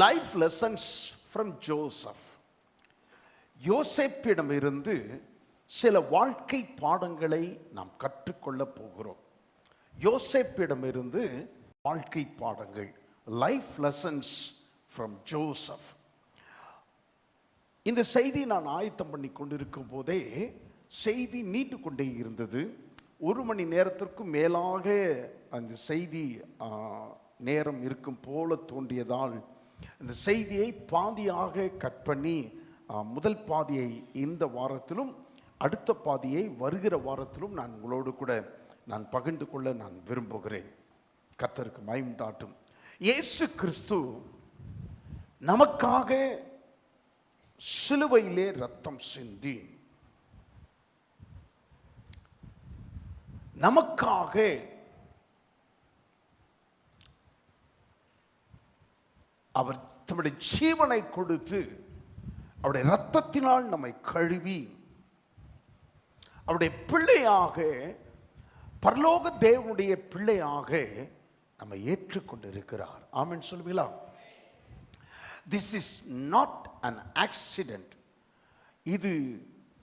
Life lessons from Joseph. யோசேப்பிடமிருந்து சில வாழ்க்கை பாடங்களை நாம் கற்றுக்கொள்ள போகிறோம். யோசேப்பிடமிருந்து வாழ்க்கை பாடங்கள், லைஃப் லெசன்ஸ் ஃப்ரம் ஜோசப். இந்த செய்தி நான் ஆயத்தம் பண்ணி கொண்டிருக்கும் போதே செய்தி நீண்டு கொண்டே இருந்தது. 1 மணி நேரத்திற்கும் மேலாக அந்த செய்தி நேரம் இருக்கும் போல தோன்றியதால் இந்த செய்தியை பாதியாக கட் பண்ணி முதல் பாதியை இந்த வாரத்திலும் அடுத்த பாதியை வருகிற வாரத்திலும் நான் உங்களோடு கூட நான் பகிர்ந்து கொள்ள நான் விரும்புகிறேன். கர்த்தருக்கு மகிமை உண்டாகட்டும். இயேசு கிறிஸ்து நமக்காக சிலுவையிலே ரத்தம் சிந்தி நமக்காக அவர் தம்முடைய ஜீவனை கொடுத்து அவருடைய இரத்தத்தினால் நம்மை கழுவி அவருடைய பிள்ளையாக, பரலோக தேவனுடைய பிள்ளையாக நம்மை ஏற்றுக்கொண்டிருக்கிறார். ஆமென் சொல்லுவீங்களா? This is not an accident. இது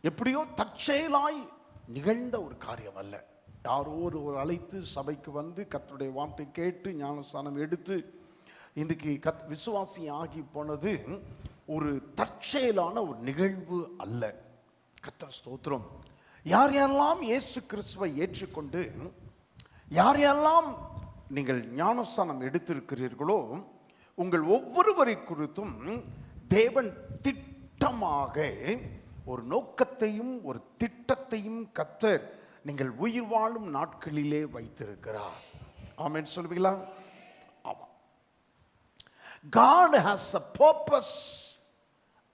எப்படியோ தற்செயலாய் நிகழ்ந்த ஒரு காரியம் அல்ல. யாரோ ஒரு அழைத்து சபைக்கு வந்து கர்த்தருடைய வார்த்தை கேட்டு ஞானஸ்நானம் எடுத்து இன்றைக்கு விசுவாசி ஆகி போனது ஒரு தற்செயலான ஒரு நிகழ்வு அல்ல. கர்த்தர் ஸ்தோத்திரம். யார் யாரெல்லாம் இயேசு கிறிஸ்துவை ஏற்றுக்கொண்டு யார் யாரெல்லாம் நீங்கள் ஞானஸ்நானம் எடுத்திருக்கிறீர்களோ உங்கள் ஒவ்வொருவரை குறித்தும் தேவன் திட்டமாக ஒரு நோக்கத்தையும் ஒரு திட்டத்தையும் கர்த்தர் நீங்கள் உயிர் வாழும் நாட்களிலே வைத்திருக்கிறார். ஆமென் சொல்லுவீங்களா? ஆமா. God has a purpose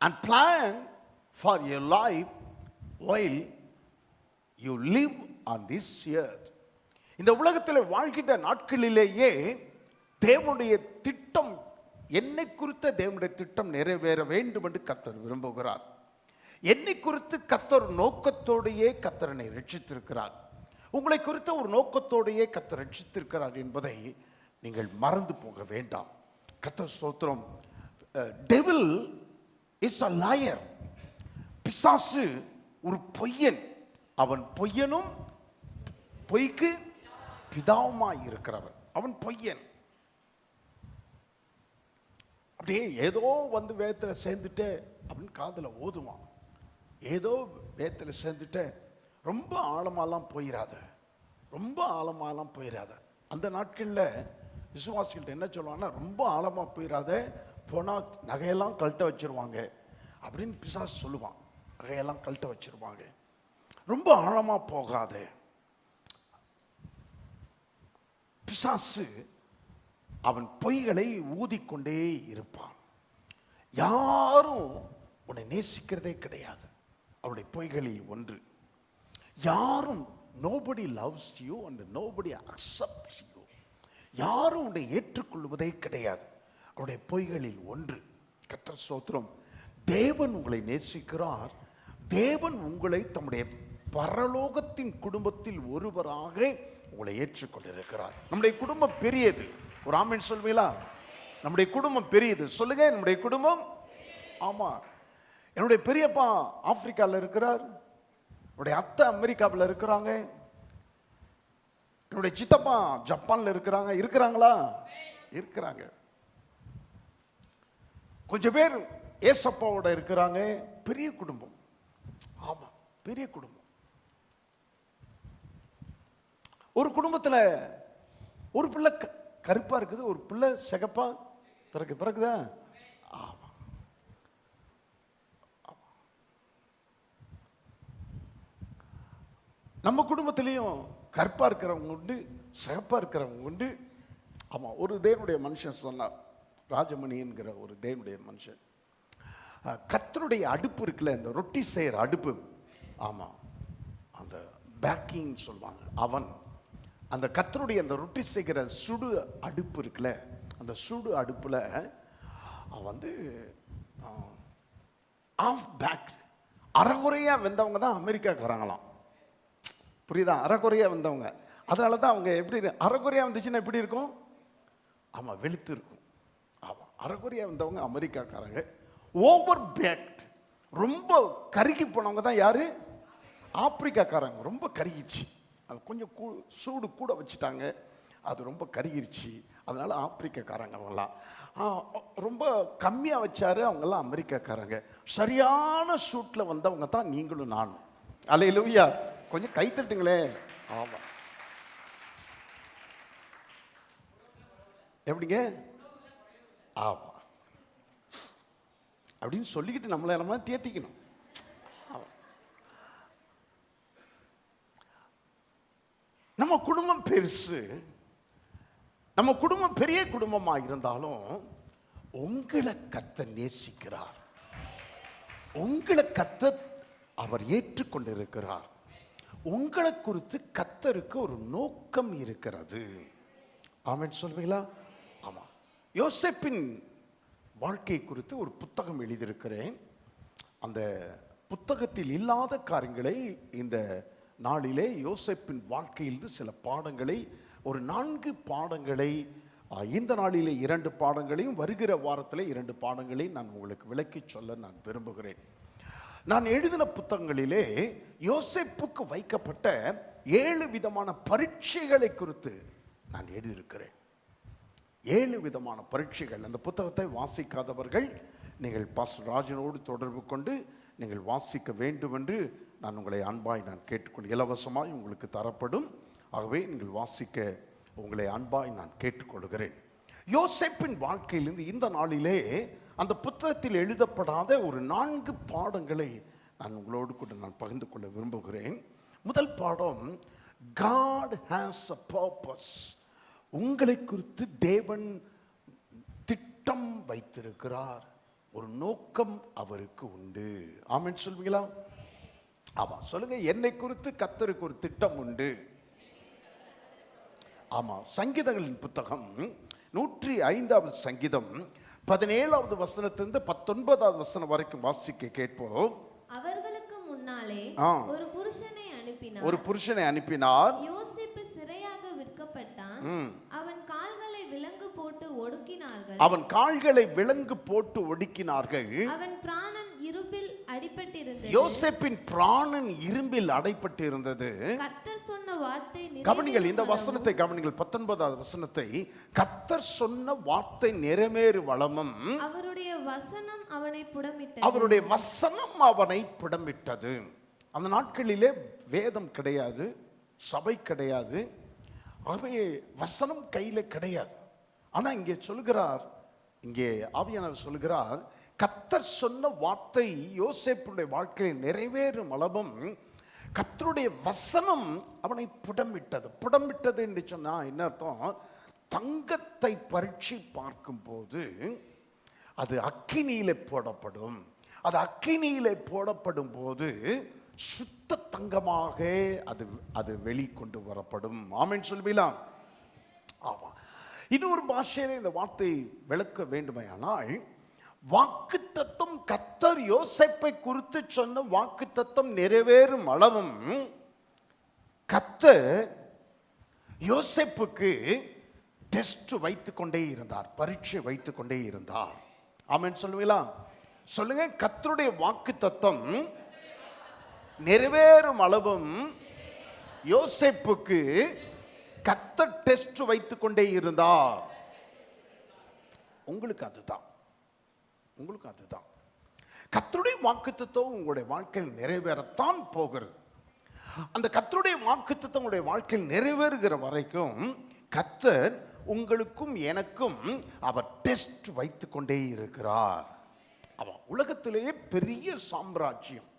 and plan for your life while you live on this earth. இந்த உலகத்தில் வாழ்கின்ற நாட்களிலேயே தேவனுடைய திட்டம், என்னை குறித்த தேவனுடைய திட்டம் நிறைவேற வேண்டும் என்று கர்த்தர் விரும்புகிறார். என்னை குறித்து கர்த்தர் நோக்கத்தோடையே கர்த்தரனை ரட்சித்திருக்கிறார். உங்களை குறித்த ஒரு நோக்கத்தோடையே கர்த்தர் ரட்சித்திருக்கிறார் என்பதை நீங்கள் மறந்து போக வேண்டாம். கர்த்தர் ஸ்தோத்திரம். Devil is a liar. பிசாசு ஒரு பொய்யன். அவன் பொய்யனும் பொய்க்கு பிதாவுமாய் இருக்கிறவன். அவன் பொய்யன். அப்படியே ஏதோ வந்து வேதத்தில் சேர்ந்துட்டு அப்படின்னு காதில் ஓதுவான். ஏதோ வேதத்தில் சேர்ந்துட்டு ரொம்ப ஆழமாலாம் போயிடாத, ரொம்ப ஆழமாலாம் போயிடாத. அந்த நாட்களில் விசுவாசிகள்கிட்ட என்ன சொல்லுவாங்கன்னா, ரொம்ப ஆழமாக போயிடாத, போனால் நகையெல்லாம் கழட்ட வச்சிருவாங்க அப்படின்னு பிசாசு சொல்லுவான். நகையெல்லாம் கழட்ட வச்சிருவாங்க, ரொம்ப ஆழமாக போகாத. பிசாசு அவன் பொய்களை ஊதிக்கொண்டே இருப்பான். யாரும் உன்னை நேசிக்கிறதே கிடையாது. அவனுடைய பொய்களில் ஒன்று, யாரும் nobody loves you and nobody accepts you. யாரும் உன்னை ஏற்றுக்கொள்வதே கிடையாது. அவருடைய பொய்களில் ஒன்று. கர்த்தர் ஸ்தோத்திரம். தேவன் உங்களை நேசிக்கிறார். தேவன் உங்களை தம்முடைய பரலோகத்தின் குடும்பத்தில் ஒருவராக உங்களை ஏற்றுக்கொண்டிருக்கிறார். நம்முடைய குடும்பம் பெரியது. ஒரு ஆமென் சொல்வீங்களா? நம்முடைய குடும்பம் பெரியது. சொல்லுங்க, நம்முடைய குடும்பம். ஆமா. என்னுடைய பெரியப்பா ஆப்பிரிக்காவில் இருக்கிறார். என்னுடைய அத்தை அமெரிக்காவில் இருக்கிறாங்க. என்னுடைய சித்தப்பா ஜப்பான்ல இருக்கிறாங்க. இருக்கிறாங்களா? இருக்கிறாங்க. கொஞ்சம் பேர் ஏசப்பாவோட இருக்கிறாங்க. பெரிய குடும்பம். ஆமா, பெரிய குடும்பம். ஒரு குடும்பத்தில் ஒரு பிள்ளை கருப்பா இருக்குது, ஒரு பிள்ளை சிகப்பா பிறகுதா? ஆமா. நம்ம குடும்பத்திலையும் கருப்பா இருக்கிறவங்க உண்டு, சிகப்பா இருக்கிறவங்க உண்டு. ஆமா. ஒரு தேவனுடைய மனுஷன் சொன்னார், ராஜமணி என்கிற ஒரு தேவனுடைய மனுஷன், கர்த்தருடைய அடுப்பு இருக்குல்ல, இந்த ரொட்டி செய்கிற அடுப்பு, ஆமா, அந்த பேக்கிங் சொல்லுவாங்க, அவன், அந்த கர்த்தருடைய அந்த ரொட்டி செய்கிற சுடு அடுப்பு இருக்குல்ல, அந்த சுடு அடுப்பில் வந்து ஆஃப் பேக் அரைகுறையாக வெந்தவங்க தான் அமெரிக்காக்காரங்களாம். புரியுதா? அரைகுறையாக வந்தவங்க. அதனால தான் அவங்க எப்படி அரைகுறையாக வந்துச்சுன்னா எப்படி இருக்கும்? ஆமாம், வெளுத்து இருக்கும். ஆமாம். அரைகுறையாக வந்தவங்க அமெரிக்காக்காரங்க. ஓவர் பேக்ட், ரொம்ப கருகி போனவங்க தான் யாரு? ஆப்பிரிக்காக்காரங்க. ரொம்ப கருகிடுச்சு, அது கொஞ்சம் சூடு கூட வச்சுட்டாங்க, அது ரொம்ப கருகிருச்சு. அதனால ஆப்பிரிக்காக்காரங்க அவங்களாம். ரொம்ப கம்மியாக வச்சாரு, அவங்கெல்லாம் அமெரிக்காக்காரங்க. சரியான சூட்டில் வந்தவங்க தான் நீங்களும் நானும். அல்லேலூயா. கொஞ்சம் கை தட்டுங்களே. ஆமாம். எப்படிங்க? ஆமாம் அப்படின்னு சொல்லிக்கிட்டு நம்மளை தேர்த்திக்கணும். நம்ம குடும்பம் பெருசு, நம்ம குடும்பம் பெரிய குடும்பமாக இருந்தாலும் உங்களை கர்த்தர் நேசிக்கிறார், உங்களை கர்த்தர் அவர் ஏற்றுக்கொண்டிருக்கிறார். உங்களை குறித்து கர்த்தருக்கு ஒரு நோக்கம் இருக்கிறது. ஆமென் சொல்வீங்களா? ஆமாம். யோசேப்பின் வாழ்க்கை குறித்து ஒரு புத்தகம் எழுதியிருக்கிறேன். அந்த புத்தகத்தில் இல்லாத காரியங்களை இந்த நாளிலே யோசேப்பின் வாழ்க்கையிலிருந்து சில பாடங்களை, ஒரு 4 பாடங்களை, இந்த நாளிலே 2 பாடங்களையும் வருகிற வாரத்தில் 2 பாடங்களையும் நான் உங்களுக்கு விளக்கி சொல்ல நான் விரும்புகிறேன். நான் எழுதின புத்தகங்களிலே யோசேப்புக்கு வைக்கப்பட்ட 7 விதமான பரீட்சைகளை குறித்து நான் எழுதியிருக்கிறேன். 7 விதமான பரீட்சைகள். அந்த புத்தகத்தை வாசிக்காதவர்கள் நீங்கள் பாஸ்டர் ராஜனோடு தொடர்பு கொண்டு நீங்கள் வாசிக்க வேண்டும் என்று நான் உங்களை அன்பாய் நான் கேட்டுக்கொண்டு, இலவசமாய் உங்களுக்கு தரப்படும். ஆகவே நீங்கள் வாசிக்க உங்களை அன்பாய் நான் கேட்டுக்கொள்கிறேன். யோசேப்பின் வாழ்க்கையிலிருந்து இந்த நாளிலே அந்த புத்தகத்தில் எழுதப்படாத ஒரு 4 பாடங்களை நான் உங்களோடு கூட நான் பகிர்ந்து கொள்ள விரும்புகிறேன். முதல் பாடம், God has a purpose. உங்களை குறித்து தேவன் திட்டம் வைத்திருக்கிறார், ஒரு நோக்கம் அவருக்கு உண்டு. ஆமென் சொல்வீங்களா? ஆமா சொல்லுங்க. என்னை குறித்து கர்த்தருக்கு ஒரு திட்டம் உண்டு. ஆமா. சங்கீதங்களின் புத்தகம் 105வது சங்கீதம் 17வது வசனத்திலிருந்து 19வது வசனம் வரைக்கும் வாசிக்க கேட்போம். அவர்களுக்கு முன்னாலே ஒரு புருஷனை அனுப்பினார். யோசேப்பு சிறையாக விற்கப்பட்டான். அவன் கால்களை விலங்கு போட்டு ஒடுக்கினார்கள். அவன் பிராணன் இரும்பில் அடிபட்டிருந்தது. யோசேப்பின் பிராணன் இரும்பில் அடைபட்டிருந்தது. கர்த்தர் சொன்ன வார்த்தை கவனிங்கள், இந்த வசனத்தை கவனிங்கள். 19வது வசனத்தை, கர்த்தர் சொன்ன வார்த்தை நிறைவேறு வளமும் அவருடைய வசனம் அவனை புடமிட்டது. அந்த நாட்களிலே வேதம் கிடையாது, சபை கிடையாது, ஆகவே வசனம் கையில கிடையாது. ஆனா இங்கே சொல்கிறார், இங்கே ஆவியானவர் சொல்கிறார், கர்த்தர் சொன்ன வார்த்தை யோசேப்புடைய வாழ்க்கையில் நிறைவேறும் அளவும் கர்த்தருடைய வசனம் அவனை புடமிட்டது. புடமிட்டது என்று சொன்னா என்ன அர்த்தம்? தங்கத்தை பரீட்சை பார்க்கும் போது அது அக்கினியிலே போடப்படும். அது அக்கினியிலே போடப்படும் போது சுத்த தங்கமாக அது வெளிக்கொண்டு வரப்படும். ஆமென் சொல்வீங்களா? ஆமா. இன்னொரு பாஷையில இந்த வார்த்தை விளக்க வேண்டுமையானால், வாக்குத்தத்தம், கர்த்தர் யோசேப்பை குறித்து சொன்ன வாக்குத்தத்தம் நிறைவேறும் அளவும் கர்த்தர் யோசேப்புக்கு டெஸ்ட் வைத்துக் கொண்டே இருந்தார், பரீட்சை வைத்துக் கொண்டே இருந்தார். ஆமென் சொல்லுவீங்களா? சொல்லுங்க. கர்த்தருடைய வாக்குத்தத்தம் நிறைவேறும் அளவும் யோசேப்புக்கு கர்த்தர் டெஸ்ட் வைத்துக் கொண்டே இருந்தார். உங்களுக்கு அதுதான், உங்களுக்கு அதுதான். கர்த்தருடைய வாக்குத்தத்தம் உங்களுடைய வாழ்க்கையில் நிறைவேறத்தான் போகிறது. அந்த கர்த்தருடைய வாக்குத்தத்தம் உங்களுடைய வாழ்க்கையில் நிறைவேறுகிற வரைக்கும் கர்த்தர் உங்களுக்கும் எனக்கும் அவர் டெஸ்ட் வைத்துக் கொண்டே இருக்கிறார். அவன் உலகத்திலேயே பெரிய சாம்ராஜ்யம்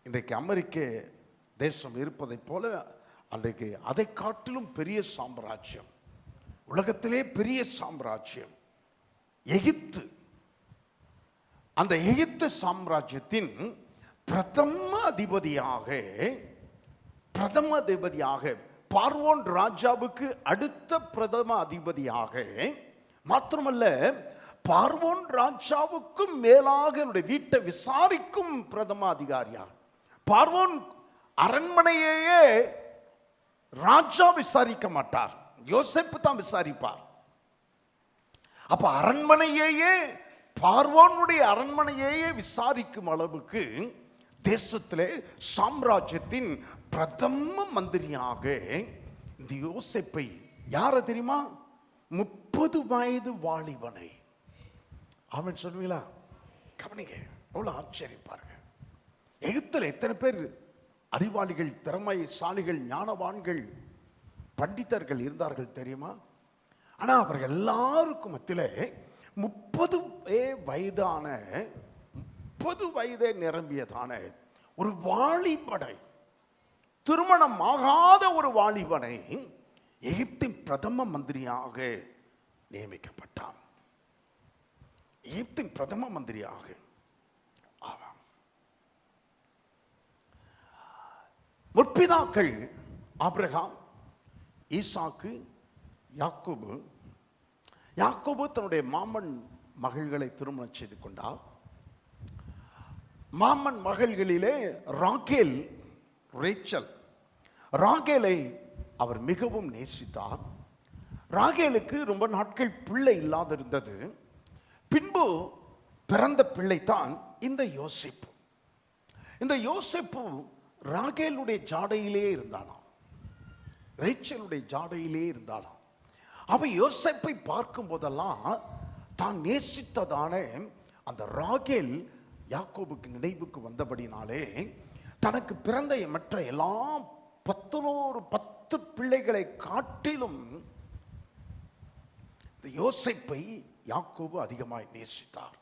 இன்றைக்கு அமெரிக்க தேசம் இருப்பதை போல அன்றைக்கு அதை காட்டிலும் பெரிய சாம்ராஜ்யம், உலகத்திலே பெரிய சாம்ராஜ்யம் எகிப்து. அந்த எகிப்து சாம்ராஜ்யத்தின் பிரதம அதிபதியாக பார்வோன் ராஜாவுக்கு அடுத்த பிரதம அதிபதியாக, மாத்திரமல்ல பார்வோன் ராஜாவுக்கும் மேலாக என்னுடைய வீட்டை விசாரிக்கும் பிரதம அதிகாரியாக, பார்வோன் அரண்மனையே ராஜா விசாரிக்க மாட்டார், யோசேப்பு தான் விசாரிப்பார். அப்ப அரண்மனையேயே, பார்வோனுடைய அரண்மனையேயே விசாரிக்கும் அளவுக்கு தேசத்திலே சாம்ராஜ்யத்தின் பிரதம மந்திரியாக இந்த யோசேப்பை, யார தெரியுமா, 30 வயது வாலிபனை. ஆமென் சொல்லுவீங்களா? கவனிங்க, அவ்வளவு ஆச்சரியம் பாருங்க. எகிப்தில் எத்தனை பேர் அறிவாளிகள், திறமைசாலிகள், ஞானவான்கள், பண்டிதர்கள் இருந்தார்கள் தெரியுமா? ஆனா அவர்கள் எல்லாருக்கும் மத்தியிலே 30 வயதான, 30 வயதே நிரம்பியதான ஒரு வாலிபனை, திருமணம் ஆகாத ஒரு வாலிபனை எகிப்தின் பிரதம மந்திரியாக நியமிக்கப்பட்டான். எகிப்தின் பிரதம மந்திரியாக. முற்பிதாக்கள் ஆபிரகாம், ஈசாக்கு, யாக்கோபு. யாக்கோபு தன்னுடைய மாமன் மகள்களை திருமணம் செய்து கொண்டார். மாமன் மகள்களிலே ராகேல், ரேச்சல். ராகேலை அவர் மிகவும் நேசித்தார். ராகேலுக்கு ரொம்ப நாட்கள் பிள்ளை இல்லாதிருந்தது. பின்பு பிறந்த பிள்ளைத்தான் இந்த யோசேப்பு. இந்த யோசேப்பு ராகேலுடைய ஜாடையிலே இருந்தானாம், ரேச்சலுடைய ஜாடையிலே இருந்தானாம். அவ யோசேப்பை பார்க்கும் போதெல்லாம் தான் நேசித்ததான அந்த ராகேல் யாக்கோபுக்கு நினைவுக்கு வந்தபடினாலே தனக்கு பிறந்த மற்ற எல்லா 10 பிள்ளைகளை காட்டிலும் இந்த யோசேப்பை யாக்கோபு அதிகமாய் நேசித்தார்.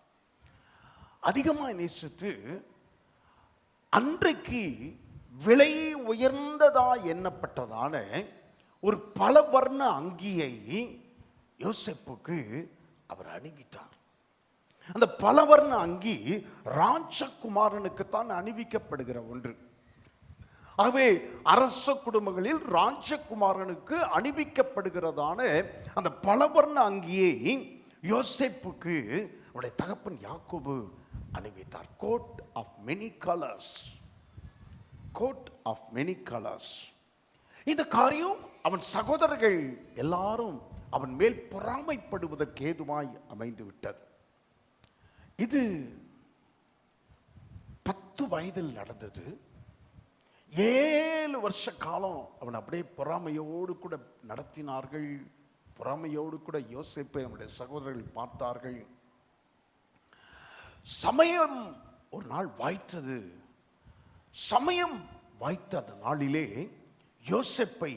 அதிகமாய் நேசித்து அன்றைக்கு விலை உயர்ந்ததா எண்ணப்பட்டதான ஒரு பல வர்ண அங்கியை யோசேப்புக்கு அவர் அணிவித்தார். அந்த பலவர்ண அங்கி ராஜகுமாரனுக்குத்தான் அணிவிக்கப்படுகிற ஒன்று. ஆகவே அரச குடும்பங்களில் ராஜகுமாரனுக்கு அணிவிக்கப்படுகிறதான அந்த பலவர்ண அங்கியை யோசேப்புக்கு அவருடைய தகப்பன் யாக்கோபு அணிவித்தார். Coat of many colours, coat of many colours. இந்த காரியம் அவன் சகோதரர்கள் எல்லாரும் அவன் மேல் பொறாமைப்படுவதற்கு ஏதுவாய் அமைந்து விட்டது. இது 10 வயதில் நடந்தது. 7 வருஷ காலம் அவன் அப்படியே பொறாமையோடு கூட நடத்தினார்கள். பொறாமையோடு கூட யோசேப்பை அவனுடைய சகோதரர்கள் பார்த்தார்கள். சமயம் ஒரு நாள் வாய்த்தது. சமயம் வாய்த்த அந்த நாளிலே யோசேப்பை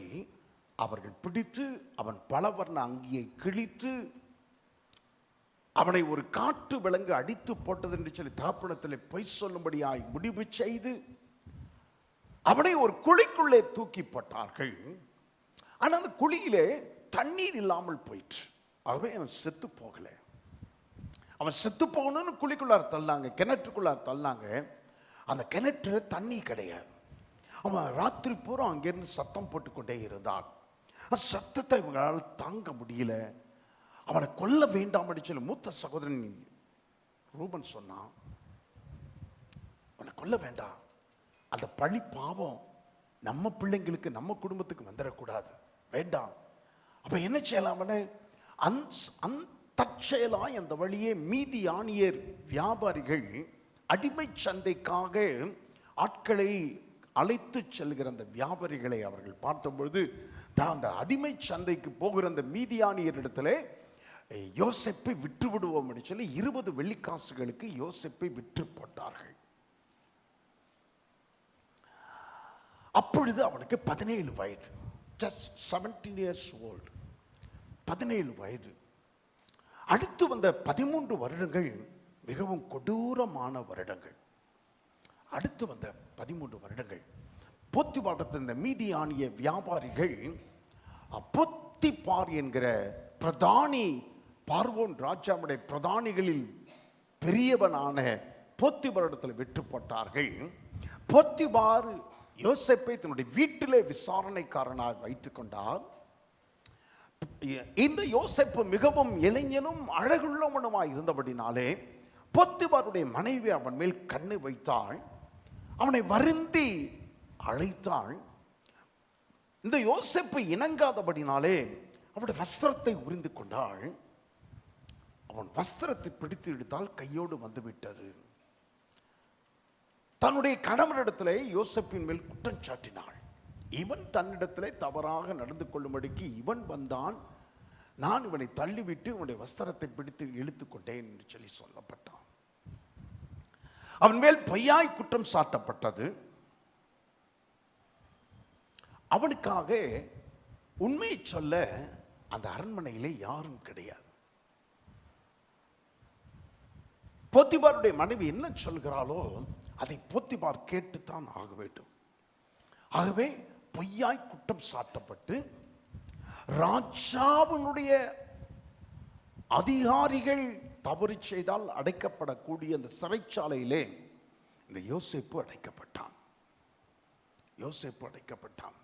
அவர்கள் பிடித்து அவன் பலவர்ண அங்கியை கிழித்து அவனை ஒரு காட்டு விலங்கு அடித்து போட்டது என்று சொல்லி தகப்பனத்தில் பொய் சொல்லும்படியாய் முடிவு செய்து அவனை ஒரு குழிக்குள்ளே தூக்கி போட்டார்கள். ஆனால் அந்த குழியிலே தண்ணீர் இல்லாமல் போயிற்று. ஆகவே அவன் செத்து போகல. அவன் செத்து போகணும்னு குழிக்குள்ளார தள்ளாங்க, கிணற்றுக்குள்ளார தள்ளாங்க. அந்த கிணற்றுல தண்ணி கிடையாது. அவன் ராத்திரி பூரா அங்கிருந்து சத்தம் போட்டுக்கொண்டே இருந்தான். அந்த சத்தத்தை இவங்களால் தாங்க முடியல. அவனை கொல்ல வேண்டாம் சொல்லி மூத்த சகோதரன் ரூபன் சொன்னான், அவனை கொல்ல வேண்டாம், அந்த பழி பாவம் நம்ம பிள்ளைங்களுக்கு நம்ம குடும்பத்துக்கு வந்துடக்கூடாது, வேண்டாம். அப்ப என்ன செய்யலாம்? தற்செயலாய் அந்த வழியே மீதியானியர் வியாபாரிகள் அடிமை சந்தைக்காக ஆட்களை அழைத்து செல்கிற அந்த வியாபாரிகளை அவர்கள் பார்த்தபொழுது அந்த அடிமை சந்தைக்கு போகிற அந்த மீதியானியர் இடத்துல யோசேப்பை விற்று விடுவோம் என்று சொல்லி 20 வெள்ளிக்காசுகளுக்கு யோசேப்பை விற்று போட்டார்கள். அப்பொழுது அவனுக்கு 17 வயது, just 17 years old, 17 வயது. அடுத்து வந்த 13 வருடங்கள் மிகவும் கொடூரமான வருடங்கள். அடுத்து வந்த 13 வருடங்கள் போத்திபாரத்தில் இந்த மீதியானிய வியாபாரிகள் போத்திபார் என்கிற பிரதானி, பார்வோன் ராஜாவுடைய பிரதானிகளில் பெரியவனான போத்திபாரிடத்தில் விற்று போட்டார்கள். போத்திபார் யோசேப்பை தன்னுடைய வீட்டிலே விசாரணைக்காரனாக வைத்துக் கொண்டார். இந்த யோசேப்பு மிகவும் இளைஞனும் அழகுள்ளவனுமாய் இருந்தபடினாலே போத்திபாருடைய மனைவி அவன் மேல் கண்ணை வைத்தாள். அவனை வருந்தி அழைத்தாள். இந்த யோசேப்பு இணங்காதபடினாலே அவருடைய வஸ்திரத்தை உரிந்து கொண்டாள். அவன் வஸ்திரத்தை பிடித்து இழுத்தால் கையோடு வந்து விட்டது. தன்னுடைய கணவனிடத்திலே யோசேப்பின் மேல் குற்றம் சாட்டினாள். இவன் தன்னிடத்திலே தவறாக நடந்து கொள்ளும்படிக்கு இவன் வந்தான், நான் இவனை தள்ளிவிட்டு இவனுடைய வஸ்திரத்தை பிடித்து இழுத்து கொண்டேன் என்று சொல்லி சொல்லப்பட்டான். அவன் மேல் பொய்யாய் குற்றம் சாட்டப்பட்டது. அவனுக்காக உண்மையை சொல்ல அந்த அரண்மனையிலே யாரும் கிடையாது. போத்திபாருடைய மனைவி என்ன சொல்கிறாளோ அதை போத்திபார் கேட்டுத்தான் ஆக வேண்டும். ஆகவே பொய்யாய் குற்றம் சாட்டப்பட்டு ராஜாவினுடைய அதிகாரிகள் தவறு செய்தால் அடைக்கப்படக்கூடிய அந்த சிறைச்சாலையிலே இந்த யோசேப்பு அடைக்கப்பட்டான். யோசேப்பு அடைக்கப்பட்டான்.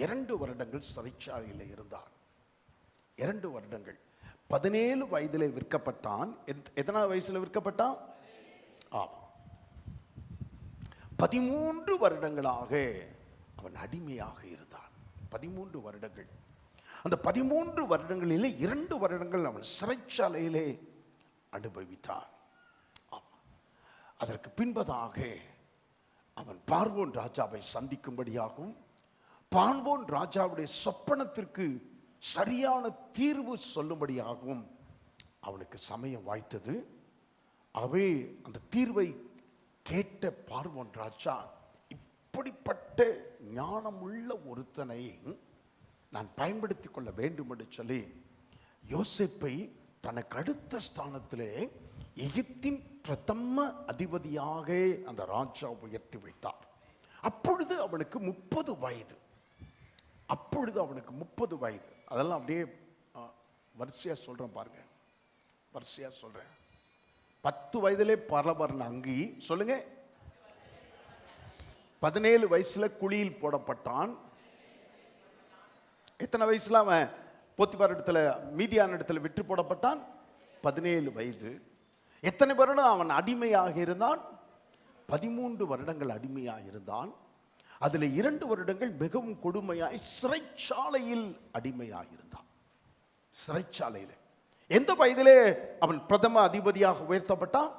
2 வருடங்கள் சிறைச்சாலையில் இருந்தான். 2 வருடங்கள். 17 வயதிலே விற்கப்பட்டான். எத்தனாவது வயசுல விற்கப்பட்டான்? 13 வருடங்களாக அவன் அடிமையாக இருந்தான். 13 வருடங்கள். அந்த 13 வருடங்களிலே 2 வருடங்கள் அவன் சிறைச்சாலையிலே அனுபவித்தான். அதற்கு பின்பதாக அவன் பார்வோன் ராஜாவை சந்திக்கும்படியாகவும் பார்வோன் ராஜாவுடைய சொப்பனத்திற்கு சரியான தீர்வு சொல்லும்படியாகவும் அவனுக்கு சமயம் வாய்த்தது. அவை அந்த தீர்வை கேட்ட பார்வோன் ராஜா, இப்படிப்பட்ட ஞானமுள்ள ஒருத்தனை நான் பயன்படுத்தி கொள்ள வேண்டும் என்று சொல்லி யோசேப்பை தனக்கு அடுத்த ஸ்தானத்திலே எகிப்தின் பிரதம அதிபதியாக அந்த ராஜா உயர்த்தி வைத்தார். அப்பொழுது அவனுக்கு 30 வயது. அதெல்லாம் அப்படியே வரிசையா சொல்றேன் பாருங்க, வரிசையா சொல்றேன். 10 வயதிலே பரபரன அங்கி சொல்லுங்க. 17 வயசுல குழியில் போடப்பட்டான். எத்தனை வயசுல அவன் போத்திபார் இடத்துல மீதியான இடத்துல விட்டு போடப்பட்டான்? 17 வயது. எத்தனை வருடம் அவன் அடிமையாக இருந்தான்? 13 வருடங்கள் அடிமையாக இருந்தான். அதுல 2 வருடங்கள் மிகவும் கொடுமையாய் சிறைச்சாலையில் அடிமையாக இருந்தான். சிறைச்சாலையில். எந்த வயதிலே அவன் பிரதம அதிபதியாக உயர்த்தப்பட்டான்?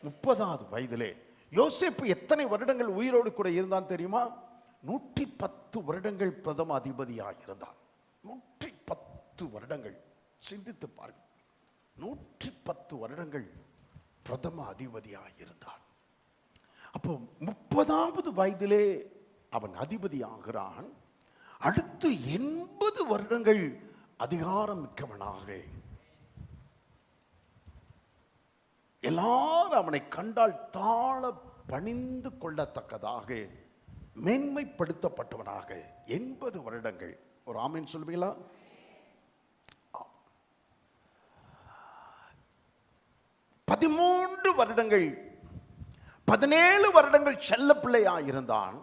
30வது வயதிலே. யோசேப்பு எத்தனை வருடங்கள் உயிரோடு கூட இருந்தான் தெரியுமா? 110 வருடங்கள் பிரதம அதிபதியாக இருந்தான். 110 வருடங்கள். சிந்தித்து பாருங்கள். 110 வருடங்கள் பிரதம அதிபதியாக இருந்தான். அப்போ 30வது வயதிலே அவன் அதிபதி ஆகிறான். அடுத்து 80 வருடங்கள் அதிகாரம் மிக்கவனாக, எல்லாரும் அவனை கண்டால் தாழ பணிந்து கொள்ளத்தக்கதாக மேன்மைப்படுத்தப்பட்டவனாக 80 வருடங்கள். ஒரு ஆமீன் சொல்வீங்களா? 13 வருடங்கள் 17 வருடங்கள் செல்ல பிள்ளையா இருந்தான்.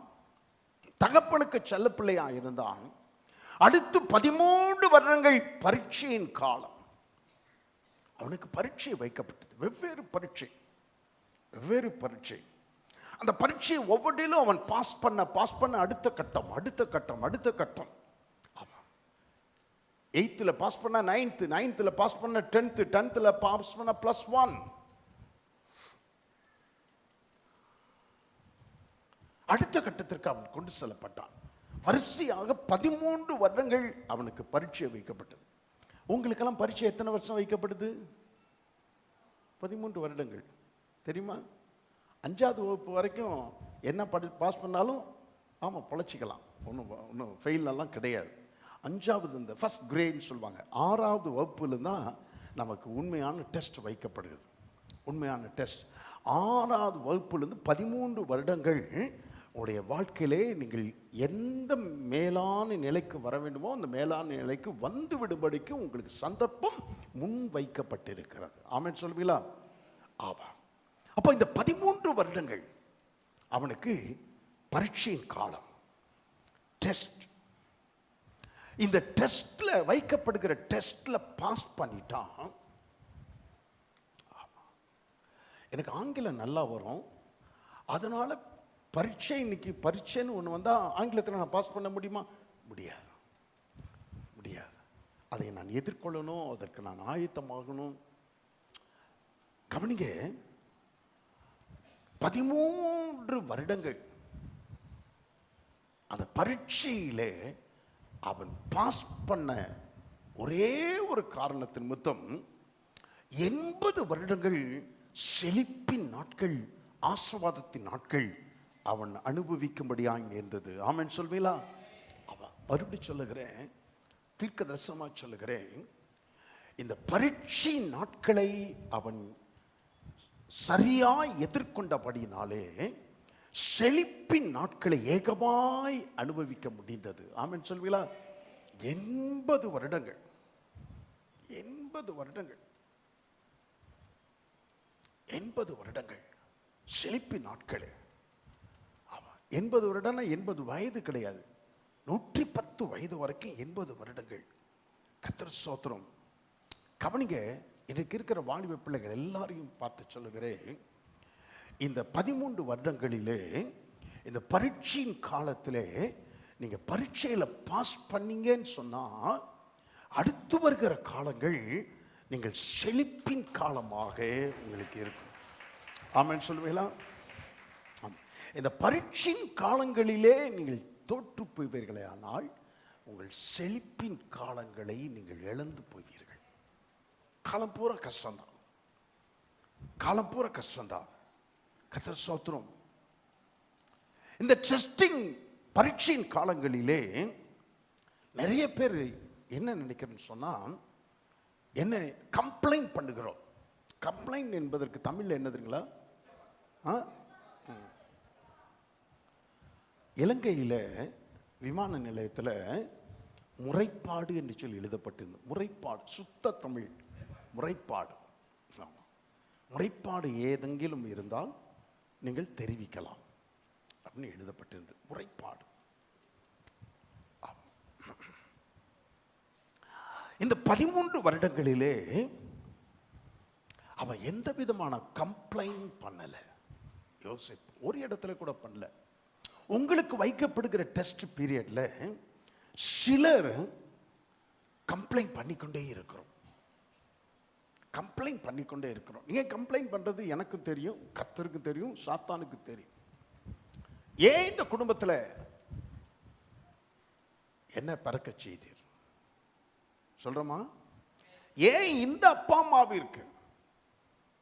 தகப்பனுக்கு செல்ல பிள்ளையா இருந்தான். அடுத்து 13 வருடங்கள் பரீட்சையின் காலம். அவனுக்கு பரீட்சை வைக்கப்பட்டது. வெவ்வேறு பரீட்சை. அந்த பரீட்சை ஒவ்வொன்றிலும் அவன் பாஸ் பண்ண அடுத்த கட்டம். 8th பாஸ் பண்ண 9th பாஸ் பண்ண 10th பாஸ் பண்ண +1. அடுத்த கட்டத்திற்கு அவன் கொண்டு செல்லப்பட்டான். வரிசையாக 13 வருடங்கள் அவனுக்கு பரீட்சை வைக்கப்பட்டது. உங்களுக்கெல்லாம் பரீட்சை எத்தனை வருஷம் வைக்கப்படுது? 13 வருடங்கள். தெரியுமா? 5வது வகுப்பு வரைக்கும் என்ன பாஸ் பண்ணாலும் ஆமாம் பொழைச்சிக்கலாம், ஒன்றும் ஃபெயிலெல்லாம் கிடையாது. 5வது இந்த ஃபர்ஸ்ட் கிரேட்னு சொல்லுவாங்க. 6வது வகுப்புல தான் நமக்கு உண்மையான டெஸ்ட் வைக்கப்படுகிறது. உண்மையான டெஸ்ட் 6வது வகுப்புலேருந்து 13 வருடங்கள் உங்களுடைய வாழ்க்கையிலே நீங்கள் எந்த மேலான நிலைக்கு வர வேண்டுமோ அந்த மேலான நிலைக்கு வந்து விடும்படிக்கு உங்களுக்கு சந்தர்ப்பம் முன் வைக்கப்பட்டிருக்கிறது. ஆமென் சொல்வீங்களா? ஆமா. அப்போ இந்த 13 வருடங்கள் அவனுக்கு பரீட்சையின் காலம், டெஸ்ட். இந்த டெஸ்ட்ல வைக்கப்படுகிற டெஸ்ட்ல பாஸ் பண்ணிட்டான். எனக்கு ஆங்கிலம் நல்லா வரும், அதனால பரீட்சை, இன்னைக்கு பரீட்சைன்னு ஒன்று வந்தால் ஆங்கிலத்தில் நான் பாஸ் பண்ண முடியுமா? முடியாது. அதை நான் எதிர்கொள்ளணும், அதற்கு நான் ஆயத்தமாகணும். கவனிங்க, 13 வருடங்கள் அந்த பரீட்சையிலே அவன் பாஸ் பண்ண ஒரே ஒரு காரணத்தின் நிமித்தம் 80 வருடங்கள் செழிப்பின் நாட்கள், ஆசீர்வாதத்தின் நாட்கள் அவன் அனுபவிக்கும்படியாய் நேர்ந்தது. ஆமென் சொல்வீங்களா? அவன் மறுபடியும் சொல்லுகிறேன், தீர்க்க தரிசனமாக சொல்லுகிறேன், இந்த பரீட்சை நாட்களை அவன் சரியாய் எதிர்கொண்டபடினாலே செழிப்பின் நாட்களை ஏகமாய் அனுபவிக்க முடிந்தது. ஆமென் சொல்வீங்களா? 80 வருடங்கள் 80 வருடங்கள் 80 வருடங்கள் செழிப்பின் நாட்கள். 80 வருடம்னா 80 வயது கிடையாது, 110 வயது வரைக்கும் 80 வருடங்கள். கர்த்தர் ஸ்தோத்திரம். கவனிங்க, எனக்கு இருக்கிற வாலிப பிள்ளைகள் எல்லாரையும் பார்த்து சொல்லுகிறேன், இந்த 13 வருடங்களிலே இந்த பரீட்சையின் காலத்திலே நீங்க பரீட்சையில பாஸ் பண்ணீங்கன்னு சொன்னா அடுத்து வருகிற காலங்கள் நீங்கள் செழிப்பின் காலமாக உங்களுக்கு இருக்கும். ஆமென் சொல்லுவீங்களா? இந்த பரீட்சையின் காலங்களிலே நீங்கள் தோற்று போவீர்களே ஆனால் உங்கள் செழிப்பின் காலங்களை நீங்கள் இழந்து போவீர்கள். காலம் பூரா கஷ்டம்தான், காலம் பூரா கஷ்டம்தான். கர்த்தர் ஸ்தோத்திரம். இந்த டெஸ்டிங் பரீட்சையின் காலங்களிலே நிறைய பேர் என்ன நினைக்கிறேன்னு சொன்னா, என்ன கம்ப்ளைண்ட் பண்ணுகிறோம். கம்ப்ளைண்ட் என்பதற்கு தமிழ்ல என்னதுங்களா? இலங்கையில் விமான நிலையத்தில் முறைப்பாடு என்று சொல்லி எழுதப்பட்டிருந்தது. முறைப்பாடு, சுத்த தமிழ் முறைப்பாடு. முறைப்பாடு ஏதெங்கிலும் இருந்தால் நீங்கள் தெரிவிக்கலாம் அப்படின்னு எழுதப்பட்டிருந்தது. முறைப்பாடு. இந்த 13 வருடங்களிலே அவன் எந்த விதமான கம்ப்ளைண்ட் பண்ணல. யோசிப்பு ஒரு இடத்துல கூட பண்ணல. உங்களுக்கு வைக்கப்படுகிற டெஸ்ட் பீரியட்ல சிலர் கம்ப்ளைண்ட் பண்ணிக்கொண்டே இருக்கிறோம். கம்ப்ளைண்ட் பண்ணிக்கொண்டே இருக்கிறோம். நீங்க கம்ப்ளைண்ட் பண்றது எனக்கு தெரியும், கர்த்தருக்கு தெரியும், சாத்தானுக்கு தெரியும். ஏன் இந்த குடும்பத்தில் என்ன பறக்க செய்தீர் சொல்றமா? ஏன் இந்த அப்பா அம்மாவிற்கு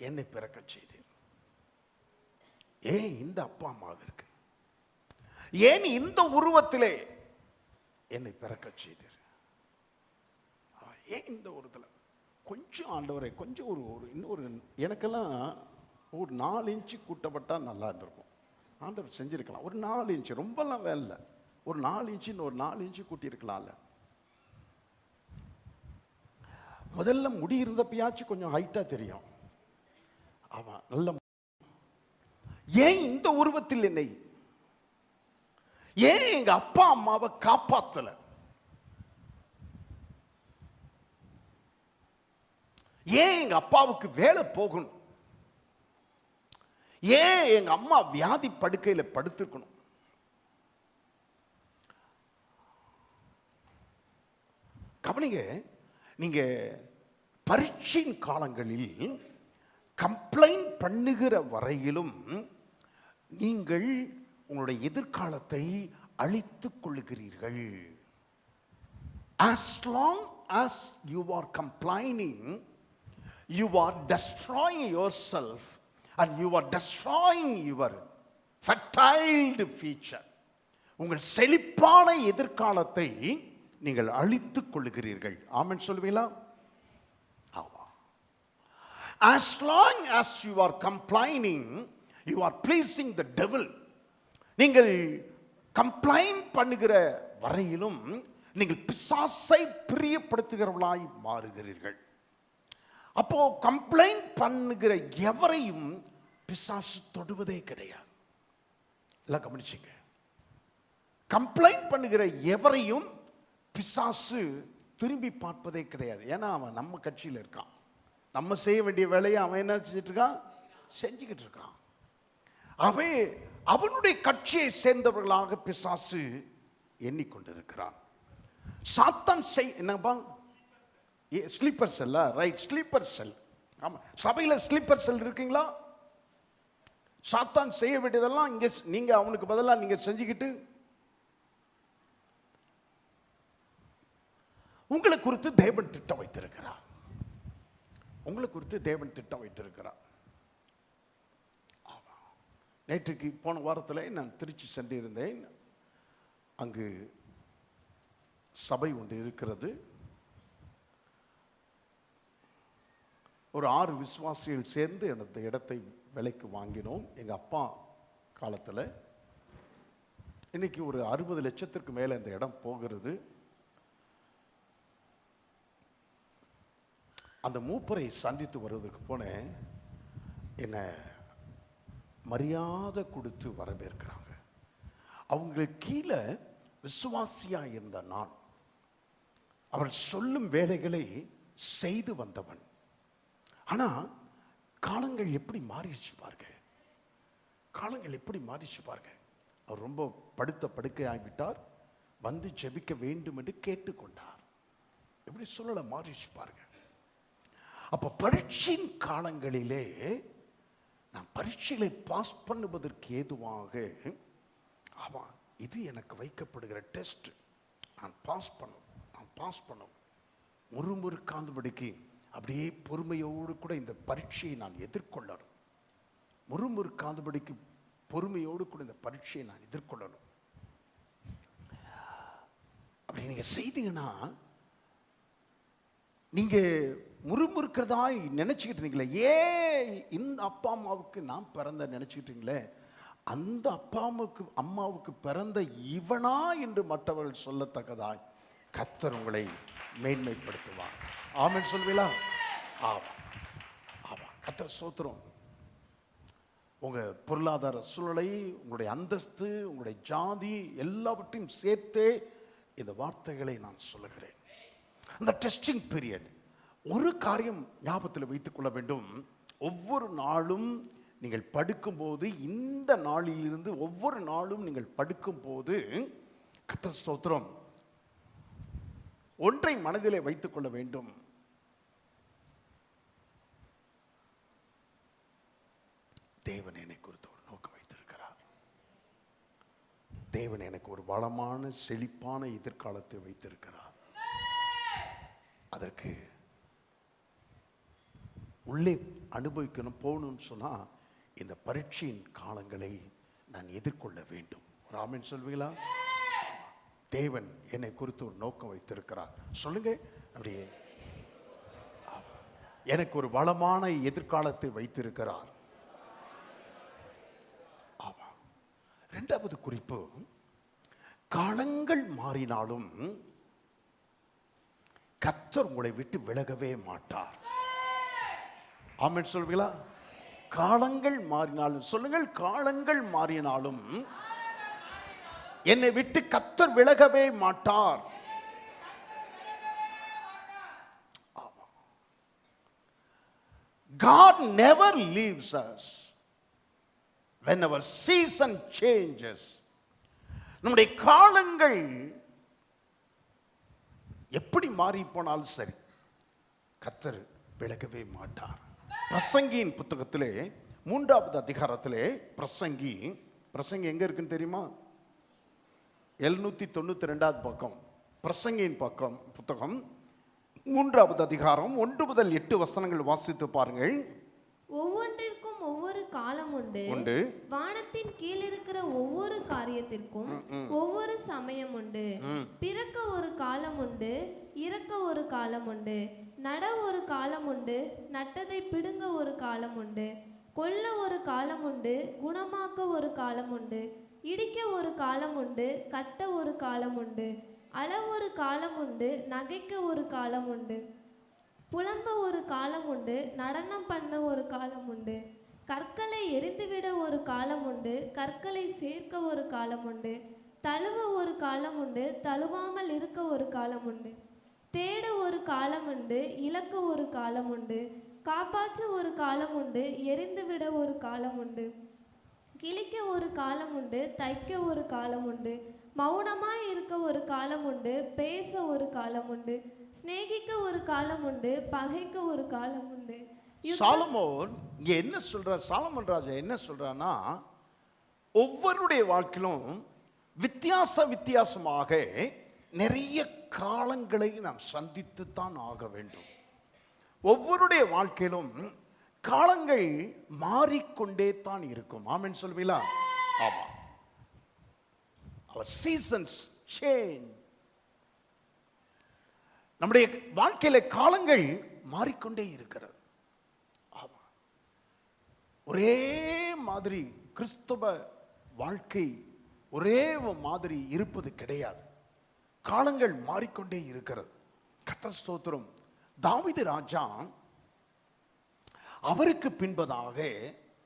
என்னை பிறக்க செய்தீர்? ஏன் இந்த அப்பா அம்மாவிற்கு, ஏன் இந்த உருவத்திலே என்னை பிறக்க செய்தீர்? ஏன் இந்த உருவத்தில் கொஞ்சம் ஆண்டவரை கொஞ்சம் ஒரு இன்னொரு எனக்கெல்லாம் ஒரு 4 இன்ச்சு கூட்டப்பட்டா நல்லா இருந்திருக்கும். ஆண்டவர் செஞ்சிருக்கலாம். ஒரு 4 இன்ச்சு, ரொம்பலாம் வேலை, ஒரு 4 இன்ச்சு, ஒரு 4 இன்ச்சு கூட்டியிருக்கலாம்ல. முதல்ல முடி இருந்தப்பயாச்சும் கொஞ்சம் ஹைட்டா தெரியும். ஆமா, நல்ல. ஏன் இந்த உருவத்தில் என்னை, ஏன் எங்க அப்பா அம்மாவை காப்பாத்தல? ஏன் எங்க அப்பாவுக்கு வேலை போகணும்? ஏன் எங்க அம்மா வியாதி படுக்கையில படுத்துக்கணும்? கவனிங்க, நீங்க பரீட்சையின் காலங்களில் கம்ப்ளைண்ட் பண்ணுகிற வரையிலும் நீங்கள் உங்களுடைய எதிர்காலத்தை அழித்துக் கொள்ளுகிறீர்கள். As long as you are complaining, you are destroying yourself and you are destroying your fertile future. உங்கள் செழிப்பான எதிர்காலத்தை நீங்கள் அழித்துக் கொள்ளுகிறீர்கள். ஆமென் சொல்லுவீங்களா? ஆமா. As long as you are complaining, you are pleasing the devil. நீங்கள் கம்ப்ளைண்ட் பண்ணுகிற வரையிலும் நீங்கள் பிசாசை பிரியப்படுத்துகிறவர்களாய் மாறுகிறீர்கள். அப்போ கம்ப்ளைண்ட் பண்ணுகிற எவரையும் பிசாசு தொடுவதே கிடையாது. எல்லாம் கவனிச்சுங்க. கம்ப்ளைண்ட் பண்ணுகிற எவரையும் பிசாசு திரும்பி பார்ப்பதே கிடையாது. ஏன்னா அவன் நம்ம கட்சியில் இருக்கான். நம்ம செய்ய வேண்டிய வேலையை அவன் என்ன செஞ்சுட்டு இருக்கான்? செஞ்சுக்கிட்டு இருக்கான். அவன் அவனுடைய கட்சியை சேர்ந்தவர்களாக பிசாசு எண்ணிக்கொண்டிருக்கிறான். சாத்தான் என்னப்பா? ஸ்லீப்பர் செல்லா? ரைட், ஸ்லீப்பர் செல். ஆமா, சபையில ஸ்லீப்பர் செல் இருக்கீங்களா? சாத்தான் செய்ய வேண்டியதெல்லாம் இங்க நீங்க அவனுக்கு பதிலா நீங்க செஞ்சுக்கிட்டு, உங்களை குறித்து தேவன் திட்டம் வைத்திருக்கிறார். உங்களை குறித்து தேவன் திட்டம் வைத்திருக்கிறார். நேற்றுக்கு போன வாரத்தில் நான் திருச்சி சென்றிருந்தேன். அங்கு சபை ஒன்று இருக்கிறது. ஒரு 6 விசுவாசிகள் சேர்ந்து எனது இடத்தை விலைக்கு வாங்கினோம். எங்கள் அப்பா காலத்தில். இன்னைக்கு ஒரு 60 லட்சத்திற்கு மேலே இந்த இடம் போகிறது. அந்த மூப்பரை சந்தித்து வருவதற்கு போனேன். என்னை மரியாதை கொடுத்து வரவேற்கிறாங்க. அவங்களுக்கு கீழே விசுவாசியா இருந்த நான், அவர் சொல்லும் வேலைகளை செய்து வந்தவன். ஆனா காலங்கள் எப்படி மாறிடுச்சு பாருங்க. காலங்கள் எப்படி மாறிடுச்சு பாருங்க. அவர் ரொம்ப படுத்த படுக்கை ஆகிவிட்டார். வந்து ஜெபிக்க வேண்டும் என்று கேட்டுக்கொண்டார். எப்படி சூழலை மாறிடுச்சு பாருங்க. அப்ப பரீட்சையின் காலங்களிலே நான் பரீட்சைகளை பாஸ் பண்ணுவதற்கு ஏதுவாக, ஆமா இது எனக்கு வைக்கப்படுகிற டெஸ்ட், நான் பாஸ் பண்ணும் முறுமுறுக்காதபடிக்கு அப்படியே பொறுமையோடு கூட இந்த பரீட்சையை நான் எதிர்கொள்ளணும். முறுமுறுக்காதபடிக்கு பொறுமையோடு கூட இந்த பரீட்சையை நான் எதிர்கொள்ளணும். அப்படி நீங்க செய்தீங்கன்னா, நீங்க முறுமுறுக்கிறதா நினைச்சுக்கிட்டு இருந்தீங்களே, இந்த அப்பா அம்மாவுக்கு நான் பிறந்த நினைச்சுக்கிட்டீங்களே, அந்த அப்பா அம்மாவுக்கு பிறந்த இவனா என்று மற்றவர்கள் சொல்லத்தக்கதாய் கர்த்தர் உங்களை மேன்மைப்படுத்துவார். ஆமென் சொல்வீங்களா? ஆமா ஆமா. கர்த்தர் ஸ்தோத்திரம். உங்க பொருளாதார சூழலை, உங்களுடைய அந்தஸ்து, உங்களுடைய ஜாதி எல்லாவற்றையும் சேர்த்தே இந்த வார்த்தைகளை நான் சொல்லுகிறேன். அந்த டெஸ்டிங் பீரியட், ஒரு காரியம் ஞாபகத்தில் வைத்துக் கொள்ள வேண்டும். ஒவ்வொரு நாளும் நீங்கள் படுக்கும்போது, இந்த நாளிலிருந்து ஒவ்வொரு நாளும் நீங்கள் படுக்கும்போது, கர்த்தர் ஸ்தோத்திரம், ஒன்றை மனதிலே வைத்துக் கொள்ள வேண்டும். தேவன் என்னை குறித்து ஒரு நோக்கம் வைத்திருக்கிறார். தேவன் எனக்கு ஒரு வளமான செழிப்பான எதிர்காலத்தை வைத்திருக்கிறார். அதற்கு உள்ளே அனுபவிக்கணும், போகணும்னு சொன்னா இந்த பரீட்சையின் காலங்களை நான் எதிர்கொள்ள வேண்டும். ஒரு ஆமென் சொல்வீங்களா? தேவன் என்னை குறித்து ஒரு நோக்கம் வைத்திருக்கிறார். சொல்லுங்க அப்படியே. எனக்கு ஒரு வளமான எதிர்காலத்தை வைத்திருக்கிறார். ஆமா. 2வது குறிப்பு, காலங்கள் மாறினாலும் கர்த்தர் உங்களை விட்டு விலகவே மாட்டார். ஆமென் சொல்வீங்களா? காலங்கள் மாறினாலும் சொல்லுங்கள், காலங்கள் மாறினாலும் என்னை விட்டு கர்த்தர் விலகவே மாட்டார். God never leaves us when our season changes. நம்முடைய காலங்கள் எப்படி மாறி போனாலும் சரி, கர்த்தர் விலகவே மாட்டார். பிரசங்கியின் புத்தகத்திலே 3வது அதிகாரத்திலே பிரசங்கி எங்க இருக்குன்னு தெரியுமா? 792வது பக்கம், பிரசங்கியின் புத்தகம் 3வது அதிகாரம் 1 முதல் 8 வசனங்கள் வாசித்து பாருங்கள். ஒவ்வொன்றிற்கும் ஒவ்வொரு காலம் உண்டு. வானத்தின் கீழ் இருக்கிற ஒவ்வொரு காரியத்திற்கும் ஒவ்வொரு சமயம் உண்டு. பிறக்க ஒரு காலம் உண்டு, இறக்க ஒரு காலம் உண்டு. நட ஒரு காலம் உண்டு, நட்டதை பிடுங்க ஒரு காலம் உண்டு. கொல்ல ஒரு காலம் உண்டு, குணமாக்க ஒரு காலம் உண்டு. இடிக்க ஒரு காலம் உண்டு, கட்ட ஒரு காலம் உண்டு. அள ஒரு காலம் உண்டு, நகைக்க ஒரு காலம் உண்டு. புலம்ப ஒரு காலம் உண்டு, நடனம் பண்ண ஒரு காலம் உண்டு. கற்களை எரிந்துவிட ஒரு காலம் உண்டு, கற்களை சேர்க்க ஒரு காலம் உண்டு. தழுவ ஒரு காலம் உண்டு, தழுவாமல் இருக்க ஒரு காலம் உண்டு. தேட ஒரு காலம் உண்டு, இழக்க ஒரு காலம் உண்டு. காப்பாற்ற ஒரு காலம் உண்டு, எரிந்துவிட ஒரு காலம் உண்டு. கிழிக்க ஒரு காலம் உண்டு, தைக்க ஒரு காலம் உண்டு. மௌனமாய் இருக்க ஒரு காலம் உண்டு, பேச ஒரு காலம் உண்டு. சிநேகிக்க ஒரு காலம் உண்டு, பகைக்க ஒரு காலம் உண்டு. சாலமோன் இங்க என்ன சொல்றார்? சாலமோன் ராஜா என்ன சொல்றான்னா, ஒவ்வொருடைய வாழ்க்கையிலும் வித்தியாசமாக நிறைய காலங்களை நாம் சந்தித்து தான் ஆக வேண்டும். ஒவ்வொருடைய வாழ்க்கையிலும் காலங்கள் மாறிக்கொண்டே தான் இருக்கும். ஆமென் சொல்வீங்களா? ஆமா. our seasons change. நம்முடைய வாழ்க்கையில காலங்கள் மாறிக்கொண்டே இருக்கிறது. ஆமா. ஒரே மாதிரி கிறிஸ்தவ வாழ்க்கை ஒரே மாதிரி இருப்பது கிடையாது. காலங்கள் மாறிக்கொண்டே இருக்கிறது. கர்த்தர் ஸ்தோத்திரம். தாவீது ராஜா அவருக்கு பின்பதாக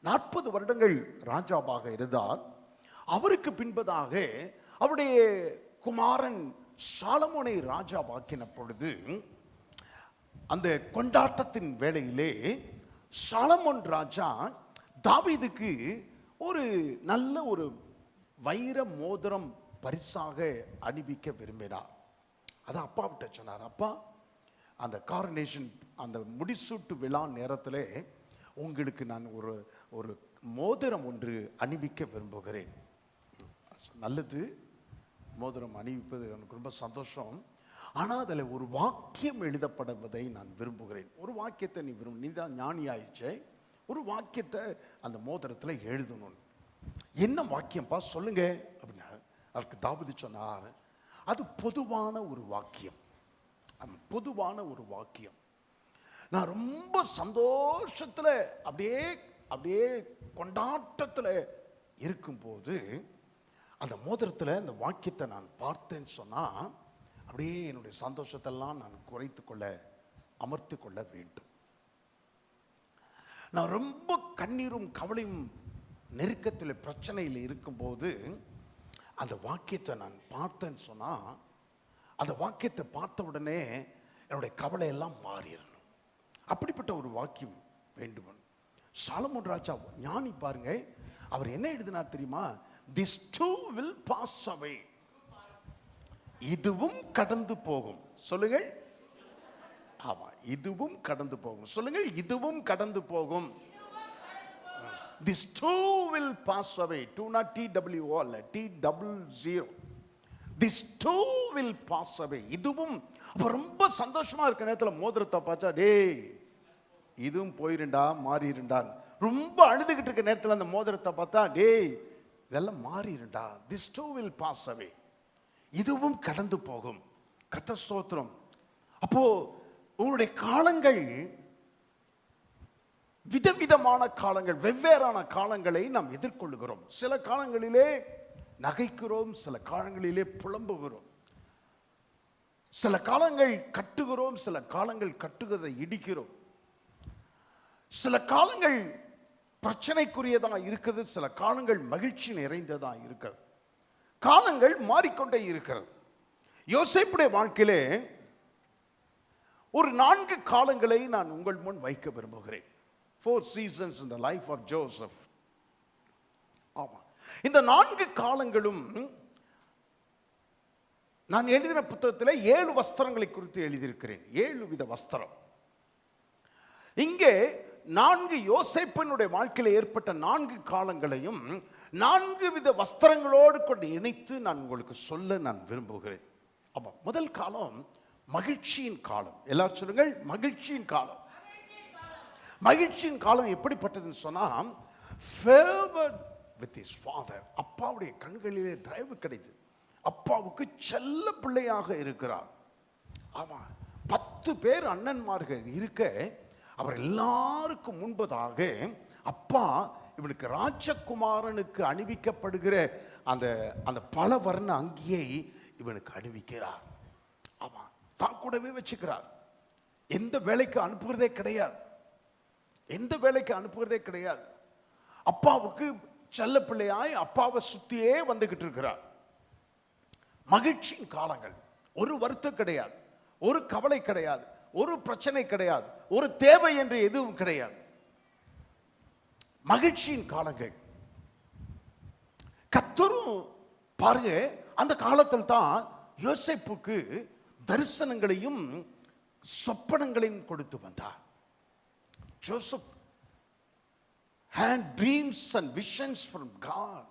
40 வருடங்கள் ராஜாவாக இருந்தார். அவருக்கு பின்பதாக அவருடைய குமாரன் சாலமோனை ராஜாவாக்கின பொழுது அந்த கொண்டாட்டத்தின் வேளையிலே சாலமோன் ராஜா தாவீதுக்கு ஒரு நல்ல ஒரு வைர மோதிரம் பரிசாக அணிவிக்க விரும்பினார். அது அப்பா விட்ட சொன்னார், அப்பா அந்த காரனேஷன் அந்த முடிசூட்டு விழா நேரத்தில் உங்களுக்கு நான் ஒரு மோதிரம் ஒன்று அணிவிக்க விரும்புகிறேன். நல்லது, மோதிரம் அணிவிப்பது எனக்கு ரொம்ப சந்தோஷம். ஆனால் அதில் ஒரு வாக்கியம் எழுதப்படுவதை நான் விரும்புகிறேன். ஒரு வாக்கியத்தை நீ தான் ஞானி ஆயிடுச்சே, ஒரு வாக்கியத்தை அந்த மோதிரத்தில் எழுதணும். என்ன வாக்கியம்ப்பா சொல்லுங்க அப்படின்னா, அதுக்கு தாவீது சொன்னார், அது பொதுவான ஒரு வாக்கியம். பொதுவான ஒரு வாக்கியம். நான் ரொம்ப சந்தோஷத்தில் அப்படியே கொண்டாட்டத்தில் இருக்கும்போது அந்த மோதிரத்தில் அந்த வாக்கியத்தை நான் பார்த்தேன்னு சொன்னால் அப்படியே என்னுடைய சந்தோஷத்தெல்லாம் நான் அமர்த்தி கொள்ள வேண்டும். நான் ரொம்ப கண்ணீரும் கவலையும் நெருக்கத்தில் பிரச்சனையில் இருக்கும்போது அந்த வாக்கியத்தை நான் பார்த்தேன்னு சொன்னால் அந்த வாக்கியத்தை பார்த்த உடனே என்னுடைய கவலை எல்லாம் மாறிடணும். அப்படிப்பட்ட ஒரு வாக்கியம் வேண்டும். சாலமோன் ராஜா ஞானி பாருங்க, அவர் என்ன எழுதினார் தெரியுமா? This too will pass away. இதுவும் கடந்து போகும். சொல்லுங்கள். ஆமா, இதுவும் கடந்து போகும். சொல்லுங்கள், இதுவும் கடந்து போகும். This too will pass away. Two not TWO அல்ல, T00. This too will pass away. இதுவும். அப்ப ரொம்ப சந்தோஷமா இருக்க நேரத்தில் மோதிரத்தை பார்த்தா, டேய் இதுவும் போயிருண்டா மாறிடுண்டான். ரொம்ப அழுதுகிட்டு இருக்க நேரத்தில் அந்த மோதிரத்தை பார்த்தா, டேய் இதெல்லாம் மாறிடுண்டா. This too will pass away. இதுவும் கடந்து போகும். கர்த்தர் ஸ்தோத்திரம். அப்போ உங்களுடைய காலங்கள் விதவிதமான காலங்கள், வெவ்வேறான காலங்களை நாம் எதிர்கொள்ளுகிறோம். சில காலங்களிலே நகைக்கிறோம், சில காலங்களிலே புலம்புகிறோம். சில காலங்கள் கட்டுகிறோம், சில காலங்கள் கட்டுகிறதை இடிக்கிறோம். சில காலங்கள் பிரச்சனைக்குரியதா இருக்குது, சில காலங்கள் மகிழ்ச்சி நிறைந்ததா இருக்கிறது. காலங்கள் மாறிக்கொண்டே இருக்கிறது. யோசேப்புடைய வாழ்க்கையிலே ஒரு 4 காலங்களை நான் உங்கள் முன் வைக்க விரும்புகிறேன். 4 seasons in the life of Joseph. ஆமா, இந்த 4 காலங்களும் நான் எழுதின புத்தகத்தில் 7 வஸ்திரங்களை குறித்து எழுதியிருக்கிறேன். 7 வித வஸ்திரம். இங்கே 4 யோசேப்பினுடைய வாழ்க்கையில் ஏற்பட்ட 4 காலங்களையும் 4 வித வஸ்திரங்களோடு கொண்டு இணைத்து நான் உங்களுக்கு சொல்ல நான் விரும்புகிறேன். அப்ப முதல் காலம் மகிழ்ச்சியின் காலம். எல்லாரும் சொல்லுங்கள், மகிழ்ச்சியின் காலம். மகிழ்ச்சியின் காலம் எப்படிப்பட்டதுன்னு சொன்னா, favored with his father. அப்பாவுடைய கண்களிலே தயவு கிடைத்தது. அப்பாவுக்கு செல்ல பிள்ளையாக இருக்கிறார். ஆமா, 10 பேர் அண்ணன்மார்கள் இருக்க அவர் எல்லாருக்கும் முன்பதாக அப்பா இவனுக்கு ராஜகுமாரனுக்கு அணிவிக்கப்படுகிற அந்த பல வர்ண அங்கியை இவனுக்கு அணிவிக்கிறார். ஆமா, தான் கூடவே வச்சுக்கிறார். எந்த வேலைக்கு அனுப்புகிறதே கிடையாது. எந்த வேலைக்கு அனுப்புகிறதே கிடையாது. அப்பாவுக்கு செல்ல பிள்ளையாய் அப்பாவை சுத்தியே வந்துகிட்டு இருக்கிறார். மகிழ்ச்சியின் காலங்கள். ஒரு வருத்தம் கிடையாது, ஒரு கவலை கிடையாது, ஒரு பிரச்சனை கிடையாது, ஒரு தேவை என்று எதுவும் கிடையாது. மகிழ்ச்சியின் காலங்கள். கர்த்தரும் பாருங்க, அந்த காலத்தில் தான் யோசேப்புக்கு தரிசனங்களையும் சொப்பனங்களையும் கொடுத்து வந்தார். Joseph had dreams and visions from God.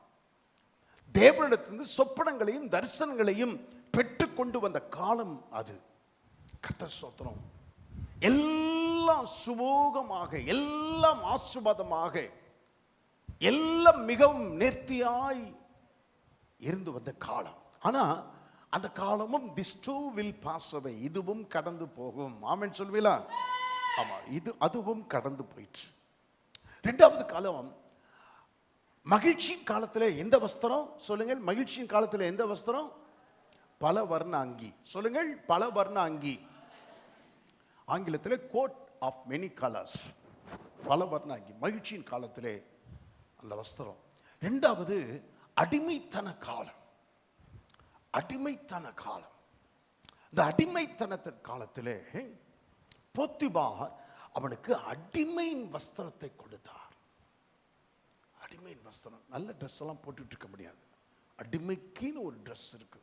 தேவனிடத்திலிருந்து சொப்பனங்களையும் தரிசனங்களையும் பெற்றுக்கொண்டு வந்த காலம் அது. கர்த்தர் ஸ்தோத்திரம். எல்லாம் சுமூகமாக, எல்லாம் ஆசீர்வாதமாக, எல்லாம் மிகவும் நேர்த்தியாய் இருந்து வந்த காலம். ஆனா அந்த காலமும் this too will pass away, இதுவும் கடந்து போகும். ஆமென் சொல்வீங்களா? ஆமா, அதுவும் கடந்து போயிற்று. இரண்டாவது காலம் மகிழ்ச்சியின் காலத்தில் எந்த வஸ்திரம் சொல்லுங்கள்? மகிழ்ச்சியின் காலத்தில் எந்த வஸ்திரம்? பல வர்ண அங்கி. சொல்லுங்கள், பல வர்ண அங்கி. ஆங்கிலத்தில் கோட் ஆஃப் மெனி கலர்ஸ், பல வர்ண அங்கி. மகிழ்ச்சியின் காலத்திலே அந்த வஸ்திரம். இரண்டாவது அடிமைத்தன காலம். அடிமைத்தன காலம். இந்த அடிமைத்தனத்தின் காலத்திலே போத்திபார் அவனுக்கு அடிமையின் வஸ்திரத்தை கொடுத்தார். அடிமையின் வஸ்திரம். நல்ல ட்ரெஸ் எல்லாம் போட்டுட்டு இருக்க முடியாது. அடிமைக்குன்னு ஒரு ட்ரெஸ் இருக்கு.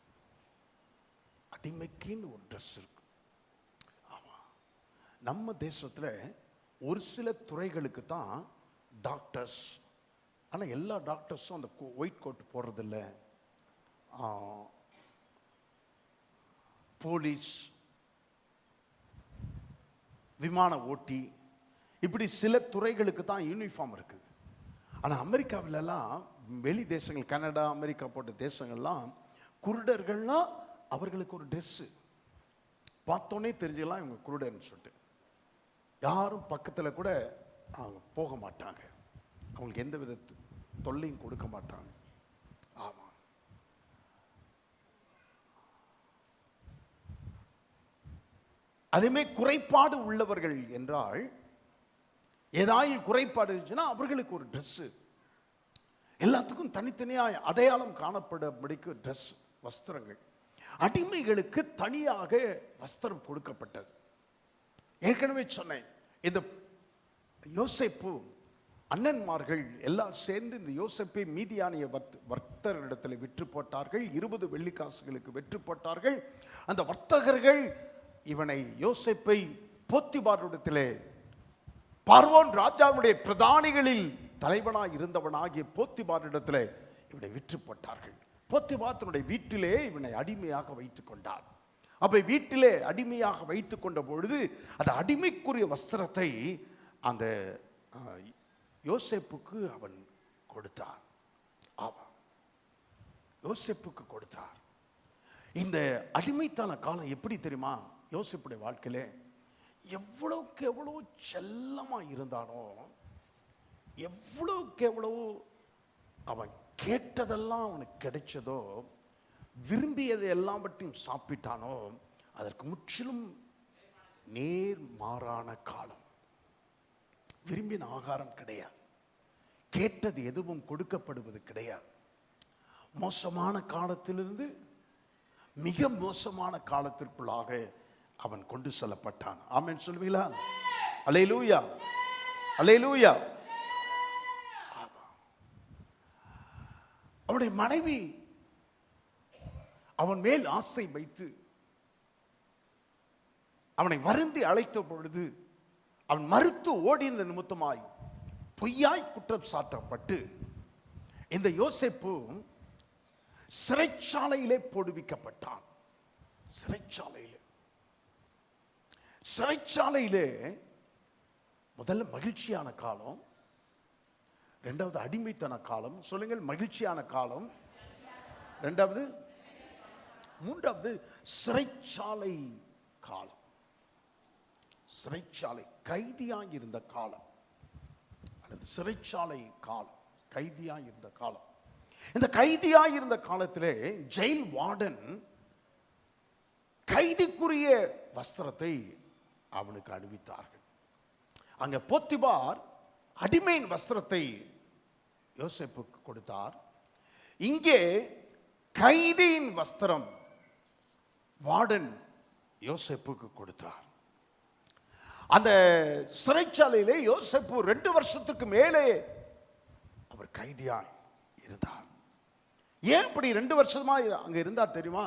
அடிமைக்குன்னு ஒரு ட்ரெஸ் இருக்கு. ஆமா, நம்ம தேசத்தில் ஒரு சில துறைகளுக்கு தான் டாக்டர்ஸ். ஆனால் எல்லா டாக்டர்ஸும் அந்த ஒயிட் கோட் போடுறதில்ல. போலீஸ், விமான ஓட்டி, இப்படி சில துறைகளுக்கு தான் யூனிஃபார்ம் இருக்குது. ஆனால் அமெரிக்காவிலலாம், வெளி தேசங்கள், கனடா, அமெரிக்கா போன்ற தேசங்கள்லாம் குருடர்கள்லாம் அவர்களுக்கு ஒரு ட்ரெஸ்ஸு. பார்த்தோன்னே தெரிஞ்சுக்கலாம் இவங்க குருடர்னு சொல்லிட்டு. யாரும் பக்கத்தில் கூட அவங்க போக மாட்டாங்க. அவங்களுக்கு எந்த வித தொல்லையும் கொடுக்க மாட்டாங்க. ஆமாம். அதேமே குறைபாடு உள்ளவர்கள் என்றால், ஏதாவது குறைபாடு இருந்துச்சுன்னா அவர்களுக்கு ஒரு ட்ரெஸ்ஸு. எல்லாத்துக்கும் தனித்தனியாக அடையாளம் காணப்படும்படிக்கு ட்ரெஸ், வஸ்திரங்கள். அடிமைகளுக்கு தனியாக வஸ்திரம் கொடுக்கப்பட்டது. ஏற்கனவே சொன்னேன், இந்த யோசேப்பு அண்ணன்மார்கள் எல்லாம் சேர்ந்து இந்த யோசேப்பை மீதியானிய வர்த்தகரிடத்தில் விற்று போட்டார்கள். 20 வெள்ளிக்காசுகளுக்கு விற்று போட்டார்கள். அந்த வர்த்தகர்கள் இவனை, யோசேப்பை, போத்திபாரிடத்திலே, பார்வோன் ராஜாவுடைய பிரதானிகளில் தலைவனாய் இருந்தவனாகிய போத்திபாரிடத்திலே இவனை விற்று போட்டார்கள். போத்திபார் தன்னுடைய வீட்டிலே இவனை அடிமையாக வைத்துக் கொண்டார். அப்ப வீட்டிலே அடிமையாக வைத்துக் கொண்ட பொழுது அந்த அடிமைக்குரிய வஸ்திரத்தை அந்த யோசேப்புக்கு அவன் கொடுத்தார். ஆமாம், யோசேப்புக்கு கொடுத்தார். இந்த அடிமைத்தான காலம் எப்படி தெரியுமா? யோசேப்புடைய வாழ்க்கையிலே எவ்வளவுக்கு எவ்வளவு செல்லமா இருந்தானோ, எவ்வளவுக்கு எவ்வளவு அவன் கேட்டதெல்லாம் அவனுக்கு கிடைச்சதோ, விரும்பியதை எல்லாவற்றையும் சாப்பிட்டானோ, அதற்கு முற்றிலும் நேர்மாறான காலம். விரும்பின ஆகாரம் கிடையாது. கேட்டது எதுவும் கொடுக்கப்படுவது கிடையாது. மோசமான காலத்திலிருந்து மிக மோசமான காலத்திற்குள்ளாக அவன் கொண்டு செல்லப்பட்டான். ஆமென் சொல்வீங்களா? அல்லேலூயா, அல்லேலூயா. அவனுடைய மனைவி அவன் மேல் ஆசை வைத்து அவனை வருந்தி அழைத்த பொழுது அவன் மறுத்து ஓடின நிமித்தமாய் பொய்யாய் குற்றம் சாட்டப்பட்டு இந்த யோசேப்பு சிறைச்சாலையிலே போடுவிக்கப்பட்டான். சிறைச்சாலையிலே முதல்ல மகிழ்ச்சியான காலம், இரண்டாவது அடிமைத்தன காலம். சொல்லுங்கள், மகிழ்ச்சியான காலம், இரண்டாவது, மூன்றாவது சிறைச்சாலை காலம். சிறைச்சாலை கைதியாய் இருந்த காலம், அல்லது சிறைச்சாலை காலம், கைதியாய் இருந்த காலம். இந்த கைதியாய் இருந்த காலத்திலே ஜெயில் வார்டன் கைதிக்குரிய வஸ்திரத்தை அவனுக்கு அணிவித்தார்கள். அங்க போத்திபார் அடிமையின் வஸ்திரத்தை யோசேப்புக்கு கொடுத்தார். இங்கே கைதியின் வஸ்திரம் வார்டன் யோசேப்புக்கு கொடுத்தார். அந்த சிறைச்சாலையிலே யோசேப்பு 2 வருஷத்துக்கு மேலே அவர் கைதியாய் இருந்தார். ஏன் இப்படி 2 வருஷமா அங்க இருந்தா தெரியுமா?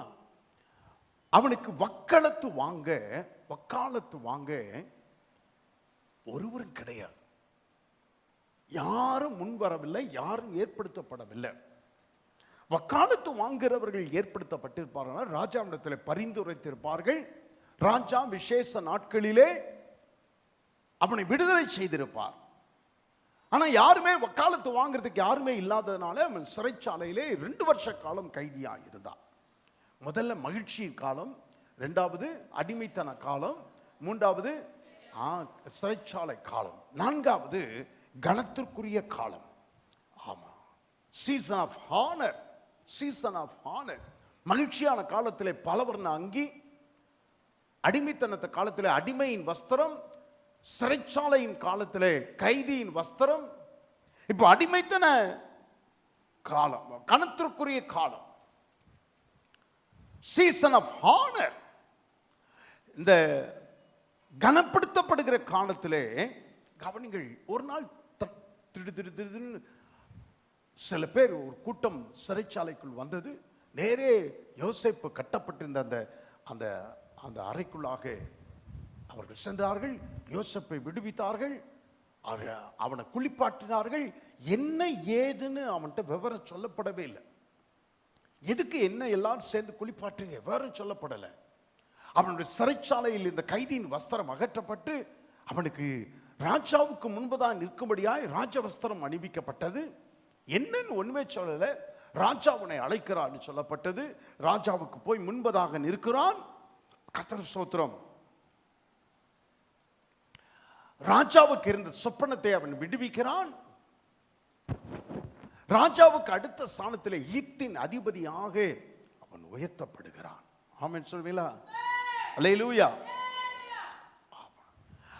அவனுக்கு வக்காலத்து வாங்க ஒருவரும் கிடையாது. யாரும் முன்வரவில்லை, யாரும் ஏற்படுத்தப்படவில்லை. வக்காலத்து வாங்குகிறவர்கள் ஏற்படுத்தப்பட்டிருப்பார்கள், ராஜாவிடத்தில் பரிந்துரைத்திருப்பார்கள். ராஜா விசேஷ நாட்களிலே அவனை விடுதலை செய்திருப்பார். ஆனா யாருமே வக்காலத்து வாங்குறதுக்கு யாருமே இல்லாததுனால அவன் சிறைச்சாலையிலே 2 வருஷ காலம் கைதியா இருந்தான். முதல்ல மகிழ்ச்சியின் காலம், 2வது அடிமைத்தன காலம், 3வது சிறைச்சாலை காலம், 4வது கனத்திற்குரிய காலம். ஆமா, season of honour. Season of honour. மகிழ்ச்சியான காலத்திலே பலவர்ண அங்கி, அடிமைத்தனத்த காலத்திலே அடிமையின் வஸ்திரம், சிறைச்சாலையின் காலத்திலே கைதியின் வஸ்திரம். இப்போ அடிமைத்தன காலம், கனத்திற்குரிய காலம், சீசன் ஆஃப் ஹானர். இந்த கனப்படுத்தப்படுகிற காலத்திலே கவனிங்கள், ஒரு நாள் திடுதிடுன்னு சில பேர், ஒரு கூட்டம் சிறைச்சாலைக்குள் வந்தது. நேரே யோசேப்பு கட்டப்பட்டிருந்த அந்த அந்த அந்த அறைக்குள்ளாக அவர்கள் சென்றார்கள். யோசேப்பை விடுவித்தார்கள், அவனை குளிப்பாட்டினார்கள். என்ன ஏதுன்னு அவன்கிட்ட விவரம் சொல்லப்படவே இல்லை. எதுக்கு என்ன எல்லாரும் சேர்ந்து குளிப்பாட்டுங்க, விவரம் சொல்லப்படலை. அவனுடைய சிறைச்சாலையில் இந்த கைதியின் வஸ்திரம் அகற்றப்பட்டு அவனுக்கு ராஜாவுக்கு முன்பதான் நிற்கும்படியாய் ராஜ வஸ்திரம் அணிவிக்கப்பட்டது. என்னன்னு ஒண்ணுமே சொல்லல. ராஜா அவனை அழைக்கிறான்னு சொல்லப்பட்டது. ராஜாவுக்கு போய் முன்பதாக நிற்கிறான். கர்த்தர் ஸ்தோத்திரம். ராஜாவுக்கு இருந்த சொப்பனத்தை அவன் விடுவிக்கிறான். ராஜாவுக்கு அடுத்த ஸ்தானத்திலே ஈத்தின் அதிபதியாக அவன் உயர்த்தப்படுகிறான். ஆமென் சொல்வீங்களா? அல்லேலூயா.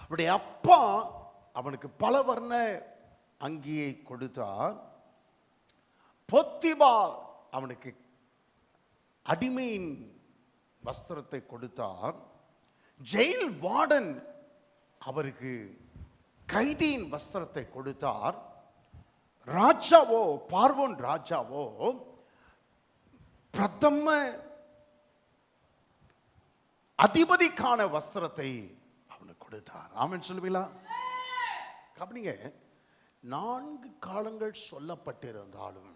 அவருடைய அப்பா அவனுக்கு பல வர்ண அங்கியை கொடுத்தார். பொத்திபார் அவனுக்கு அடிமையின் வஸ்திரத்தை கொடுத்தார். ஜெயில் வார்டன் அவருக்கு கைதியின் வஸ்திரத்தை கொடுத்தார். ராஜாவோ, பார்வோன் ராஜாவோ பிரதம அதிபதிக்கான வஸ்திரத்தை அவனுக்கு கொடுத்தார். ஆமென் சொல்லுவீங்களா? கவனிங்க, 4 காலங்கள் சொல்லப்பட்டிருந்தாலும்,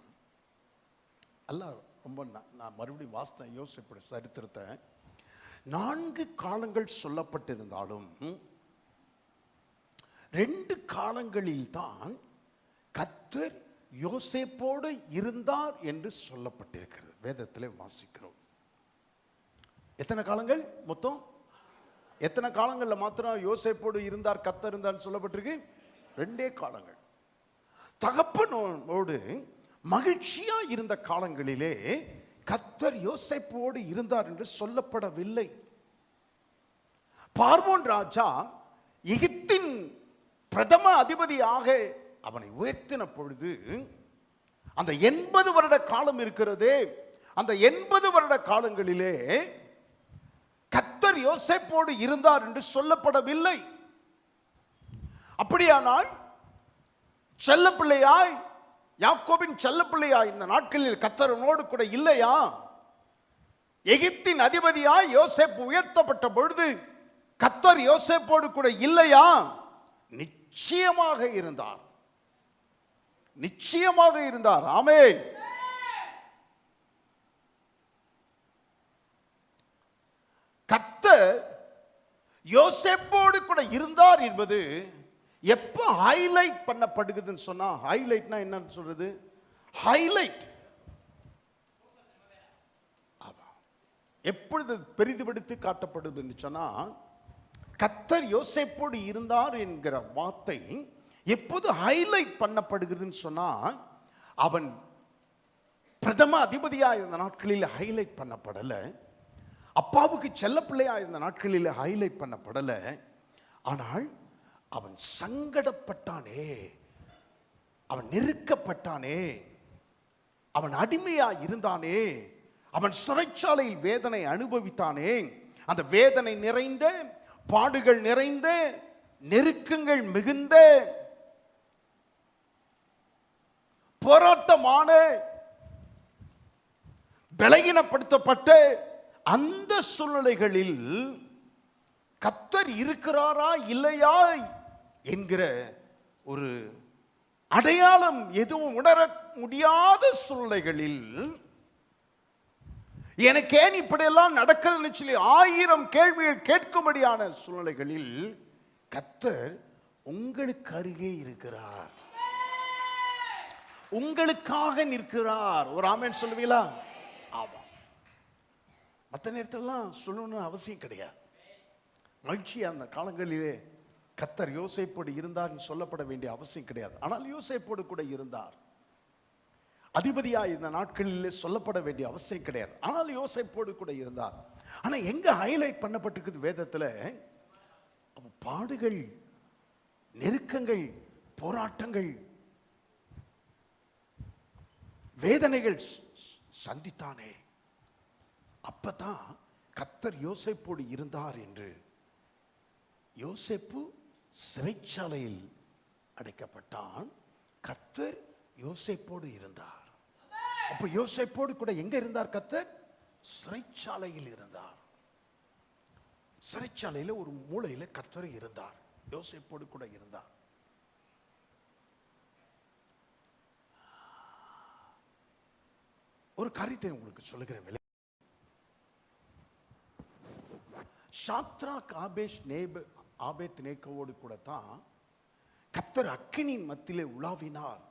அல்ல ரொம்ப நான் மறுபடியும் வாசித்தேன் யோசிப்படி சரித்திரத்தை. 4 காலங்கள் சொல்லப்பட்டிருந்தாலும் 2 காலங்களில் தான் கர்த்தர் யோசேப்போடு இருந்தார் என்று சொல்லப்பட்டிருக்கிறது. வேதத்திலே வாசிக்கிறோம். எத்தனை காலங்கள் மொத்தம்? எத்தனை காலங்கள்ல மாத்திரம் யோசேப்போடு இருந்தார், கர்த்தர் இருந்தார் சொல்லப்பட்டிருக்கு? 2 காலங்கள். தகப்பனோடு மகிழ்ச்சியா இருந்த காலங்களிலே கர்த்தர் யோசேப்போடு இருந்தார் என்று சொல்லப்படவில்லை. பார்வோன் ராஜா எகிப்தின் பிரதம அதிபதியாக அவனை உயர்த்தின பொழுது அந்த 80 வருட காலம் இருக்கிறதே, அந்த 80 வருட காலங்களிலே கர்த்தர் யோசேப்போடு இருந்தார் என்று சொல்லப்படவில்லை. அப்படியானால் செல்லப்பிள்ளையாய், யாக்கோபின் செல்லப்பிள்ளையாய் இந்த நாட்களில் கர்த்தரோடு கூட இல்லையா? எகிப்தின் அதிபதியாய் யோசேப்பு உயர்த்தப்பட்ட பொழுது கர்த்தர் யோசேப்போடு கூட இல்லையா? நிச்சயமாக இருந்தார், நிச்சயமாக இருந்தார். ஆமென். கர்த்தர் யோசேப்போடு கூட இருந்தார் என்பது எப்ப ஹைலைட் பண்ணப்படுகிறதுன்னு சொன்னா, ஹைலைட்னா என்னன்னு சொல்றது? ஹைலைட் எப்பொழுது பெரிதுபடுத்தி காட்டப்படுது என்று சொன்னா, கர்த்தர் யோசேப்போடு இருந்தார் என்கிற வார்த்தை எப்போது ஹைலைட் பண்ணப்படுகிறதுன்னு சொன்னா, அவன் பிரதம அதிபதியா இருந்த நாட்களில் ஹைலைட் பண்ணப்படல, அப்பாவுக்கு செல்லப்பிள்ளையா இருந்த நாட்களில் ஹைலைட் பண்ணப்படல. ஆனால் அவன் சங்கடப்பட்டானே, அவன் நெருக்கப்பட்டானே, அவன் அடிமையா இருந்தானே, அவன் சிறைச்சாலையில் வேதனை அனுபவித்தானே, அந்த வேதனை நிறைந்த, பாடுகள் நிறைந்த, நெருக்கங்கள் மிகுந்த, போராட்டமான, பலகீனப்படுத்தப்பட்ட அந்த சூழ்நிலைகளில் கர்த்தர் இருக்கிறாரா இல்லையா என்கிற ஒரு அடையாளம் எதுவும் உணர முடியாத சூழ்நிலைகளில் எனக்கு ஏன் இப்படியெல்லாம் நடக்குதுன்னு சொல்லி 1000 கேள்விகள் கேட்கும்படியான சூழ்நிலைகளில் கர்த்தர் உங்களுக்கு அருகே இருக்கிறார், உங்களுக்காக நிற்கிறார். ஒரு ஆமென் சொல்லுவீங்களா? ஆமா. மற்ற நேரத்திலலாம் சொல்லணும்னு அவசியம் கிடையாது. மகிழ்ச்சியா அந்த காலங்களிலே கர்த்தர் யோசேப்போடு இருந்தார் சொல்லப்பட வேண்டிய அவசியம் கிடையாது. ஆனால் யோசேப்போடு கூட இருந்தார். அதிபதியா இந்த நாட்களிலே சொல்லப்பட வேண்டிய அவசியம் கிடையாது. ஆனால் யோசேப்போடு கூட இருந்தார். ஆனா எங்க ஹைலைட் பண்ணப்பட்டிருக்குது வேதத்துல, பாடுகள், நெருக்கங்கள், போராட்டங்கள், வேதனைகள் சந்தித்தானே, அப்பதான் கர்த்தர் யோசேப்போடு இருந்தார் என்று. யோசேப்பு சிறைச்சாலையில் அடைக்கப்பட்டான், கர்த்தர் யோசேப்போடு இருந்தார். அப்ப யோசேப்போடு கூட எங்க இருந்தார் கர்த்தர்? சிறைச்சாலையில் இருந்தார். சிறைச்சாலையில ஒரு மூலையில கர்த்தர் இருந்தார், யோசேப்போடு கூட இருந்தார். ஒரு காரியத்தை உங்களுக்கு சொல்லுகிறேன். சாத்ராக் ஆபேத் நேகோவோடு கூட தான் கர்த்தர் அக்கினியின் மத்தியிலே உலாவினார்.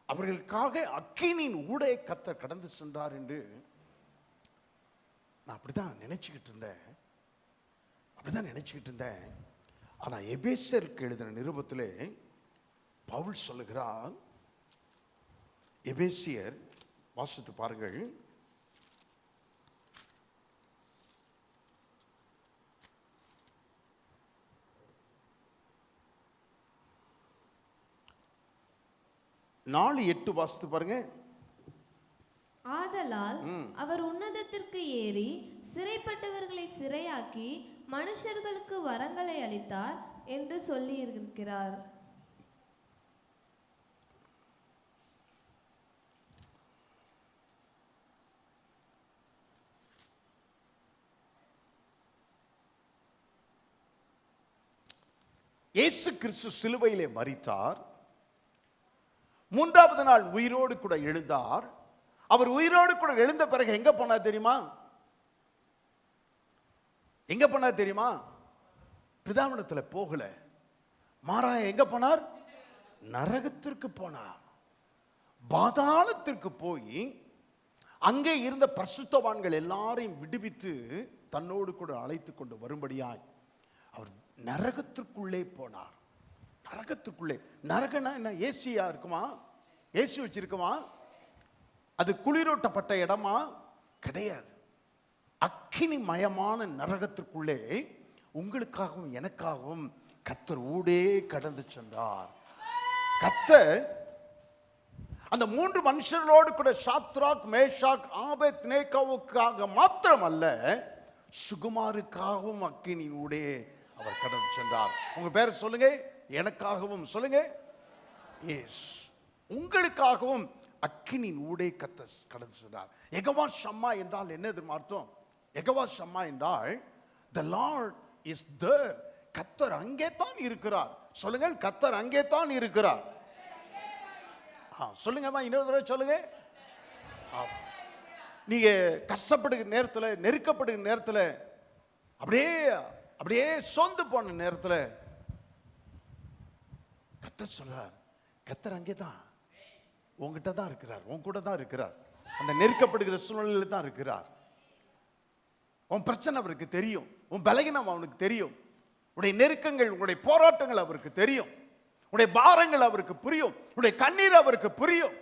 அவர்களுக்காக அக்கினியின் ஊடே கர்த்தர் கடந்து சென்றார் என்று நான் அப்படிதான் நினைச்சுக்கிட்டு இருந்தேன். ஆனா எபேசியருக்கு எழுதின நிருபத்திலே பவுல் சொல்லுகிறார். எபேசியர் வாசித்து பாருங்கள். நாலு 8 வாசித்து பாருங்க. ஆதலால் அவர் உன்னதத்திற்கு ஏறி சிறைப்பட்டவர்களை சிறையாக்கி மனுஷர்களுக்கு வரங்களை அளித்தார் என்று சொல்லி இருக்கிறார். இயேசு கிறிஸ்து சிலுவையிலே மரித்தார், 3வது நாள் உயிரோடு கூட எழுந்தார். அவர் உயிரோடு கூட எழுந்த பிறகு எங்க போனார் தெரியுமா? பிதாவிடத்தில் போகல, மாறாக எங்க போனார்? நரகத்திற்கு போனார். பாதாளத்திற்கு போய் அங்கே இருந்த பரிசுத்தவான்கள் எல்லாரையும் விடுவித்து தன்னோடு கூட அழைத்து கொண்டு வரும்படியாய் அவர் நரகத்திற்குள்ளே போனார். நரகத்துக்குள்ளே. நரகனா என்ன? ஏசியா இருக்குமா? ஏசி வச்சிருக்குமா? அது குளிரூட்டப்பட்ட இடமா? கிடையாது. அக்கினி மயமான நரகத்திற்குள்ளே உங்களுக்காகவும் எனக்காகவும் கர்த்தர் ஊடே கடந்து சென்றார். கர்த்தர் அந்த 3 மனுஷர்களோடு கூட சாத்ராக், மேஷாக், ஆபேத் நேகோவுக்காக மாத்திரமல்ல, சுகுமாருக்காகவும் அக்கினியின் ஊடே அவர் கடந்து சென்றார். உங்க பேர் சொல்லுங்க. எனக்காகவும் சொல்லுங்க. எஸ், உங்களுக்காகவும் அக்கினியின் ஊடே கர்த்தர் கடந்து சென்றார். யெகோவா ஷம்மா என்றால் என்ன அர்த்தம்? யெகோவா ஷம்மா என்றால் the Lord is there. கர்த்தர் அங்கே தான் இருக்கிறார். சொல்லுங்க, கர்த்தர் அங்கே தான் இருக்கிறார். சொல்லுங்கம்மா, இன்னொரு தடவை சொல்லுங்க. நீங்க கஷ்டப்படுகிற நேரத்தில், நெருக்கப்படுகிற நேரத்தில், அப்படியே சொந்து போன நேரத்தில் கர்த்தர் சொல்றார், கர்த்தர் அங்கே தான், உங்ககிட்ட தான் இருக்கிறார், உன் கூட தான் இருக்கிறார். அந்த நெருக்கப்படுகிற சூழ்நிலையில் தான் இருக்கிறார். உன் பிரச்சனை அவருக்கு தெரியும், உன் பலகீனம் அவனுக்கு தெரியும், உடைய நெருக்கங்கள், உங்களுடைய போராட்டங்கள் அவருக்கு தெரியும், உடைய பாரங்கள் அவருக்கு புரியும், உடைய கண்ணீர் அவருக்கு புரியும்.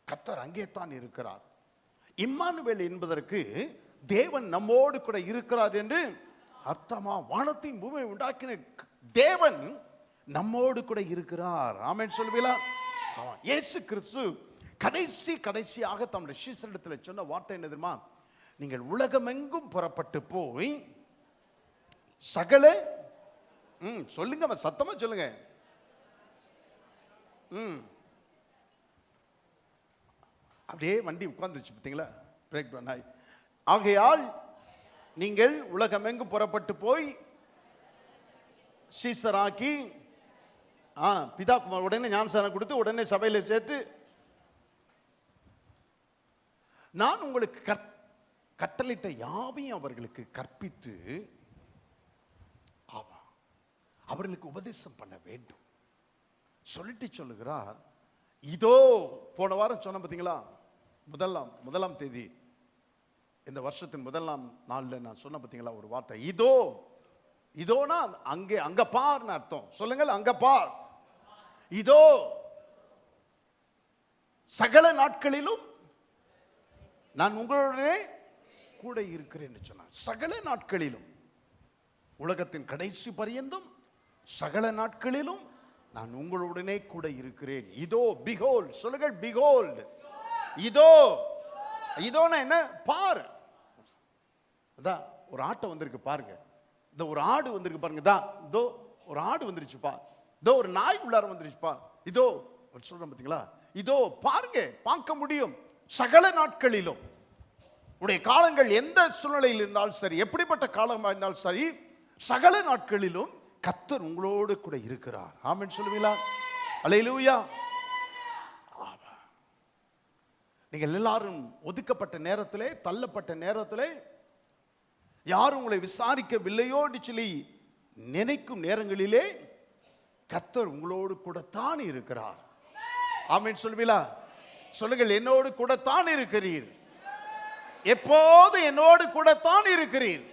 கர்த்தர் அங்கே தான் இருக்கிறார். இம்மானுவேல் என்பதற்கு தேவன் நம்மோடு கூட இருக்கிறார் என்று அர்த்தமா? வானத்தையும் பூமியை உண்டாக்கின தேவன் நம்மோடு கூட இருக்கிறார். ஆமென் சொல்லுவீங்களா? இயேசு கிறிஸ்து கடைசியாக தம்முடைய சீசரிடத்தில் சொன்ன வார்த்தை என்ன தெரியுமா? நீங்கள் உலகமெங்கும் புறப்பட்டு போய் சகல சொல்லுங்க, சத்தமா சொல்லுங்க. அப்படியே வண்டி உட்கார்ந்துச்சு பார்த்தீங்களா, பிரேக் டவுன் ஆகி. ஆகையால் நீங்கள் உலகமெங்கும் புறப்பட்டு போய் சீசராக்கி பிதா குமார் உடனே ஞானஸ்நானம் கொடுத்து உடனே சபையில சேர்த்து, நான் உங்களுக்கு கட்டளையிட்ட யாவையும் அவர்களுக்கு கற்பித்து அவர்களுக்கு உபதேசம் பண்ண வேண்டும் சொல்லிட்டு சொல்லுகிறார். இதோ, போன வாரம் சொன்ன பார்த்தீங்களா, முதலாம் தேதி இந்த வருஷத்தின் முதலாம் நாள்ல நான் சொன்ன பார்த்தீங்களா ஒரு வார்த்தை, இதோ. இதோனா அங்க பார்னு அர்த்தம். சொல்லுங்கள், அங்க பார். இதோ சகல நாட்களிலும் நான் உங்களுடனே கூட இருக்கிறேன் சொன்னார். சகல நாட்களிலும், உலகத்தின் கடைசி பரியந்தம் சகல நாட்களிலும் நான் உங்களுடனே கூட இருக்கிறேன். இதோ, behold. சொல்லுங்கள், behold. இதோ. இதோனா என்ன? பார். அதான் ஒரு ஆட்டை வந்திருக்கு பாருங்க, இந்த ஒரு ஆடு வந்திருக்கு பாருங்க, தான் இதோ ஒரு ஆடு வந்துருச்சுப்பா, இதோ ஒரு நாய் உள்ளார வந்துருச்சுப்பா, இதோ சொல்றேன் பார்த்தீங்களா, இதோ பாருங்க, பார்க்க முடியும். சகல நாட்களிலும், உடைய காலங்கள் எந்த சூழ்நிலையில் இருந்தாலும் சரி, எப்படிப்பட்ட காலமாக இருந்தாலும் சரி, சகல நாட்களிலும் கர்த்தர் உங்களோடு கூட இருக்கிறார். ஆமென் சொல்லுவீங்களா? அல்லேலூயா. நீங்கள் எல்லாரும் ஒதுக்கப்பட்ட நேரத்திலே, தள்ளப்பட்ட நேரத்திலே, யாரும் உங்களை விசாரிக்கவில்லையோ சொல்லி நினைக்கும் நேரங்களிலே கர்த்தர் உங்களோடு கூட தான் இருக்கிறார். ஆமென் சொல்லுவீங்களா? சொல்லுங்கள், என்னோடு கூட தான் இருக்கிறீர். எப்போது என்னோடு கூட தான் இருக்கிறீர்.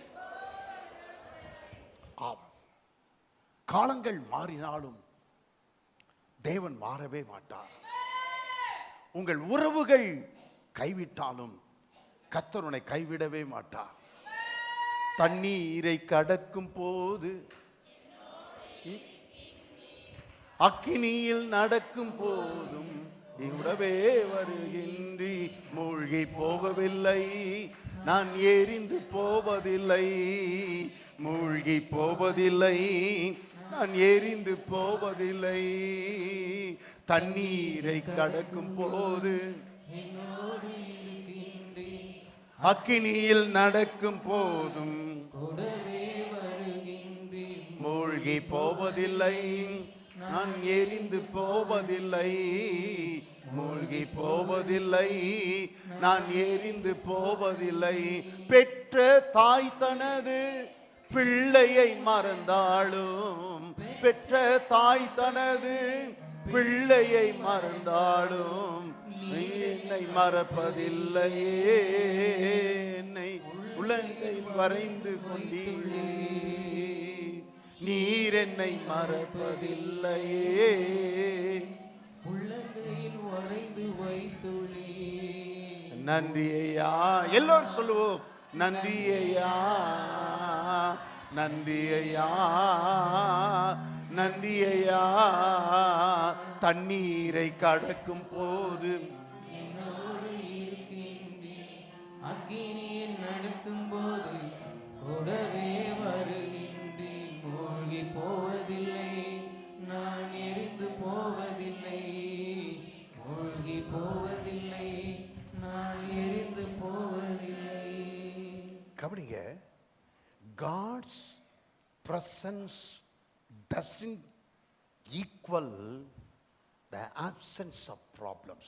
காலங்கள் மாறினாலும் தேவன் மாறவே மாட்டார். உங்கள் உறவுகள் கைவிட்டாலும் கர்த்தர் உன்னை கைவிடவே மாட்டார். தண்ணீரை கடக்கும் போது, அக்கினியில் நடக்கும் போதும் இவ்வளவே வருகின்றி, மூழ்கி போகவில்லை, நான் எரிந்து போவதில்லை, மூழ்கி போவதில்லை, நான் எரிந்து போவதில்லை. தண்ணீரை கடக்கும் போது, அக்கினியில் நடக்கும் போதும் மூழ்கி போவதில்லை, நான் எரிந்து போவதில்லை, மூழ்கி போவதில்லை, நான் எரிந்து போவதில்லை. பெற்ற தாய் தனது பிள்ளையை மறந்தாலும், பெற்ற தாய் தனது பிள்ளையை மறந்தாலும் என்னை மறப்பதில்லையே, என்னை உள்ளங்கையில் வரைந்து கொண்டீரே, நீர் என்னை மறப்பதில்லையே, உள்ளங்கையில் வரைந்து வைத்துள்ளே. நன்றி ஐயா. எல்லோரும் சொல்லுவோம், நன்றி ஐயா, நன்றி ஐயா, நன்றி ஐயா. தண்ணீரை கடக்கும் போது, அக்கினியில் நடக்கும் போது கூடவே வருகின்றேன், மூழ்கி போவதில்லை, நான் எரிந்து போவதில்லை, மூழ்கி போவதில்லை, நான் எரிந்து போவதில்லை. கவனிங்க, God's presence doesn't equal the absence of problems.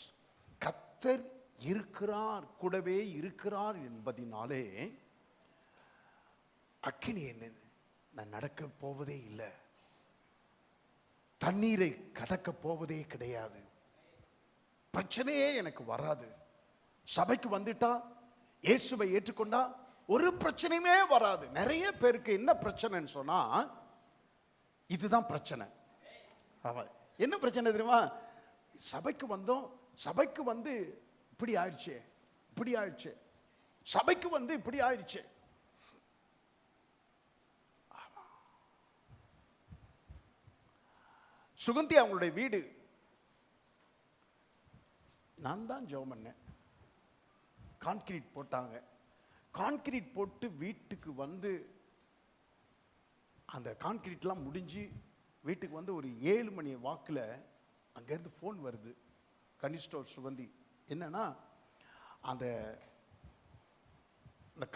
கர்த்தர் இருக்கிறார், கூடவே இருக்கிறார் என்பதினாலே அக்கினி என்ன நான் நடக்க போவதே இல்லை, தண்ணீரை கடக்க போவதே கிடையாது, பிரச்சனையே எனக்கு வராது. சபைக்கு வந்துட்டா, இயேசுவை ஏற்றுக்கொண்டா ஒரு பிரச்சனையுமே வராது. நிறைய பேருக்கு என்ன பிரச்சனைன்னு சொன்னா, இதுதான் பிரச்சனை. என்ன பிரச்சனை தெரியுமா? சபைக்கு வந்தோம், சபைக்கு வந்து இப்படி ஆயிடுச்சு, இப்படி ஆயிடுச்சு, சபைக்கு வந்து இப்படி ஆயிடுச்சு. சுகந்தி அவங்களுடைய வீடு, நான் தான் ஜெபம் பண்ணேன். கான்கிரீட் போட்டாங்க. கான்கிரீட் போட்டு வீட்டுக்கு வந்து அந்த கான்கிரீட்லாம் முடிஞ்சு வீட்டுக்கு வந்து ஒரு 7 மணி வாக்கில் அங்கேருந்து ஃபோன் வருது. கனிஷ்டோர் சுகந்தி என்னன்னா, அந்த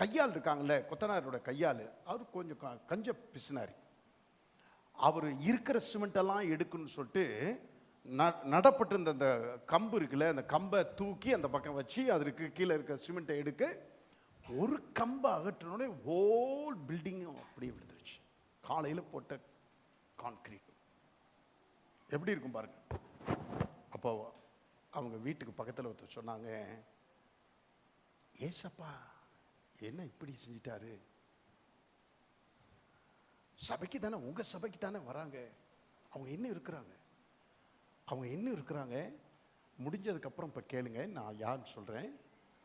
கையால் இருக்காங்கல்ல, கொத்தனாரோட கையால், அவர் கொஞ்சம் கஞ்ச பிசினாரி. அவர் இருக்கிற சிமெண்டெல்லாம் எடுக்கணும்னு சொல்லிட்டு நடப்பட்டிருந்த அந்த கம்பு இருக்குல்ல, அந்த கம்பை தூக்கி அந்த பக்கம் வச்சு அதற்கு கீழே இருக்கிற சிமெண்ட்டை எடுக்க ஒரு கம்பை அகற்றினோடனே ஹோல் பில்டிங்கும் அப்படியே விழுந்துருச்சு. காலையில் போட்ட கான்கிரீட் எப்படி இருக்கும் பாருங்க. அப்போ அவங்க வீட்டுக்கு பக்கத்தில் ஒருத்தர் சொன்னாங்க, ஏசப்பா என்ன இப்படி செஞ்சிட்டாரு, சபைக்கு தானே, உங்க சபைக்கு தானே வராங்க, அவங்க என்ன இருக்கிறாங்க, அவங்க என்ன இருக்கிறாங்க, முடிஞ்சதுக்கு அப்புறம் இப்ப கேளுங்க நான் யாருன்னு சொல்றேன்.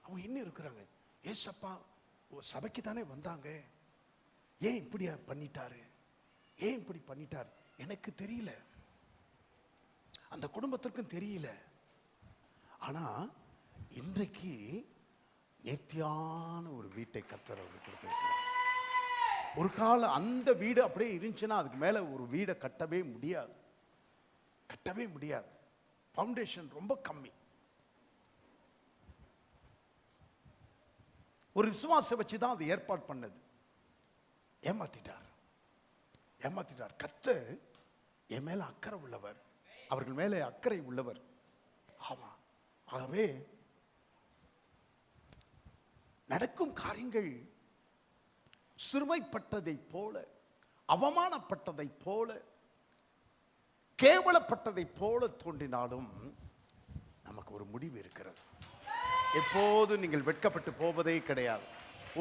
அவங்க என்ன இருக்கிறாங்க, ஏசப்பா சபைக்கு தானே வந்தாங்க, ஏன் இப்படி பண்ணிட்டாரு, ஏன் இப்படி பண்ணிட்டாரு, எனக்கு தெரியல, அந்த குடும்பத்திற்கும் தெரியல. ஆனா இன்றைக்கு நேர்த்தியான ஒரு வீட்டை கர்த்தர் அவருக்கு கொடுத்திருக்கிறார். ஒரு காலம் அந்த வீடு அப்படியே இருந்துச்சுன்னா அதுக்கு மேல ஒரு வீடை கட்டவே முடியாது, கட்டவே முடியாது. ஃபவுண்டேஷன் ரொம்ப கம்மி. ஒரு விசுவாசம் வச்சுதான் அது ஏற்பாடு பண்ணது. ஏமாத்திட்டார், ஏமாத்திட்டார். கர்த்தர் என் மேல அக்கறை உள்ளவர், அவர்கள் மேலே அக்கறை உள்ளவர். ஆமா, ஆகவே நடக்கும் காரியங்கள் சிறுமைப்பட்டதை போல, அவமானப்பட்டதை போல, கேவலப்பட்டதை போல தோன்றினாலும் நமக்கு ஒரு முடிவு இருக்கிறது. எப்போது நீங்கள் வெட்கப்பட்டு போவதே கிடையாது,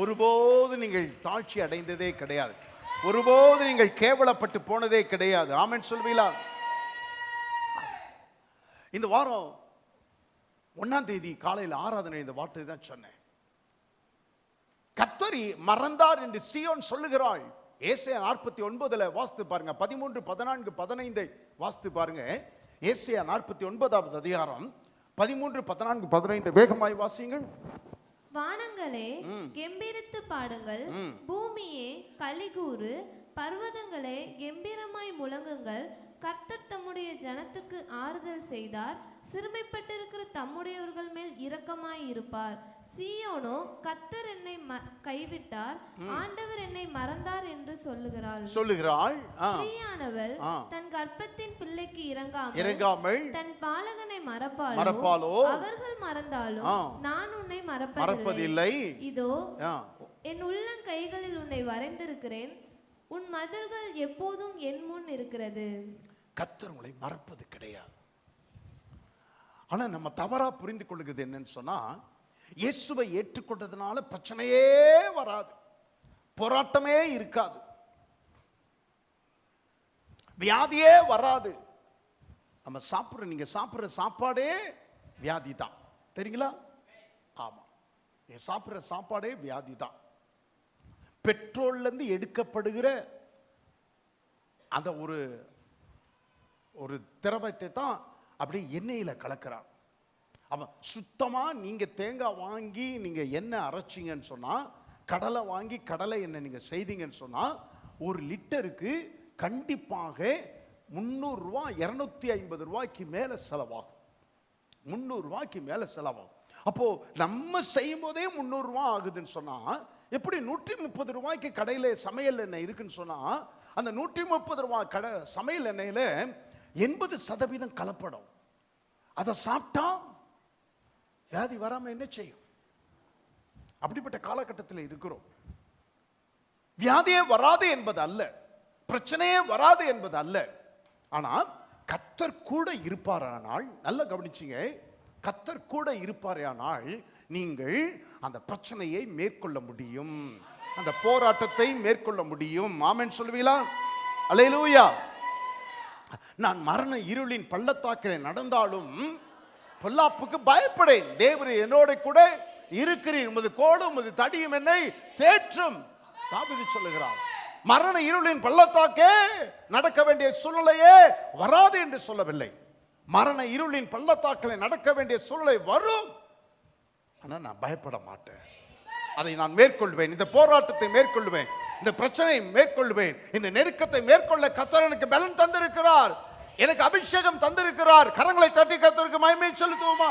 ஒருபோது நீங்கள் தாழ்ச்சி அடைந்ததே கிடையாது, ஒருபோது நீங்கள் கேவலப்பட்டு போனதே கிடையாது. ஆமென் சொல்வீங்களா? இந்த வாரம் 1ஆம் தேதி காலையில் ஆராதனை இந்த வார்த்தை தான் சொன்னேன். கர்த்தர் மறந்தார் என்று சீயோன் சொல்லுகிறாள். ஏசாயா 49 வாசித்து பாருங்க, 13, 14, 15 வாசித்து பாருங்க. ஏசாயா 49வது அதிகாரம் 13, 14, 15 வேகமாய் வாசியுங்கள். வானங்களே கெம்பீரித்து பாடுங்கள், பூமியே கலிகூறு, பர்வதங்களே கெம்பீரமாய் முழங்குங்கள். கர்த்தர் தம்முடைய ஜனத்துக்கு ஆறுதல் செய்தார், சிறுமைப்பட்டிருக்கிற தம்முடையவர்கள் மேல் இரக்கமாய் இருப்பார். சீயோனோ கர்த்தர் என்னை கைவிட்டார், ஆண்டவர் என்னை மறந்தார் என்று சொல்லுகிறாள். ஸ்திரீயானவள் தன் கர்ப்பத்தின் பிள்ளைக்கு இறங்காமல் தன் பாலகனை மறப்பாளோ, அவர்கள் மறந்தாலும் நான் உன்னை மறப்பதில்லை. இதோ என் உள்ளங்கைகளில் உன்னை வரைந்திருக்கிறேன், உன் மதில்கள் எப்போதும் என் முன் இருக்கிறது. கர்த்தர் உங்களை மறப்பது கிடையாது. ஆனா நம்ம தவறா புரிந்து கொள்கிறது என்னன்னு சொன்னா, இயேசுவை ஏற்றுக்கொண்டதுனால பிரச்சனையே வராது, போராட்டமே இருக்காது, வியாதியே வராது. நம்ம நீங்க சாப்பிடுற சாப்பாடே வியாதி தான், தெரியுங்களா? ஆமா, நீங்க சாப்பிடுற சாப்பாடே வியாதி தான். பெட்ரோல்ல இருந்து எடுக்கப்படுகிற அந்த ஒரு திரவத்தை தான் அப்படி எண்ணெயில கலக்கிறான். அவன் சுத்தமா நீங்க தேங்காய் வாங்கி நீங்க எண்ணெய் அரைச்சிங்கன்னு சொன்னா, கடலை வாங்கி கடலை எண்ணெய் நீங்க செய்தீங்கன்னு சொன்னா, 1 லிட்டருக்கு கண்டிப்பாக 300 ரூபாய் 250 ரூபாய்க்கு மேல செலவாகும். 300 ரூபாய்க்கு மேல செலவாகும். அப்போ நம்ம செய்யும் போதே 300 ரூபாய் ஆகுதுன்னு சொன்னா, எப்படி 130 ரூபாய்க்கு கடையில சமையல் எண்ணெய் இருக்குன்னு சொன்னா, அந்த 130 ரூபாய் கடை சமையல் எண்ணெயில 80% கலப்படம். அதை சாப்பிட்டா வியாதி வராம என்ன செய்யும்? அப்படிப்பட்ட காலகட்டத்தில் இருக்கிறோம். வியாதியே வராது என்பது அல்ல, பிரச்சனையே வராது என்பது அல்ல. ஆனா கர்த்தர் கூட இருப்பாரானால், நல்லா கவனிச்சீங்க, கர்த்தர் கூட இருப்பாரானால் நீங்கள் அந்த பிரச்சனையை மேற்கொள்ள முடியும், அந்த போராட்டத்தை மேற்கொள்ள முடியும். ஆமென் சொல்வீங்களா? அல்லேலூயா. நான் மரண இருளின் பள்ளத்தாக்கில் நடந்தாலும் பொல்லாப்புக்கு பயப்படேன், தேவரே என்னோட கூட இருக்கிறீர், உமது கோலும் உமது தடியும் என்னை தேற்றும். தாவீது சொல்லுகிறார், மரண இருளின் பள்ளத்தாக்கே நடக்க வேண்டிய சூழ்நிலையே வராது என்று சொல்லவில்லை. மரண இருளின் பள்ளத்தாக்கில் நடக்க வேண்டிய சூழ்நிலை வரும், ஆனா நான் பயப்பட மாட்டேன், அதை நான் மேற்கொள்வேன், இந்த போராட்டத்தை மேற்கொள்வேன், இந்த பிரச்சனையை மேற்கொள்வேன், இந்த நெருக்கத்தை மேற்கொள்ள கர்த்தர் எனக்கு பலன் தந்திருக்கிறார், எனக்கு அபிஷேகம் தந்திருக்கிறார். கரங்களை தட்டி கர்த்தருக்கு மகிமை செலுத்துவோமா?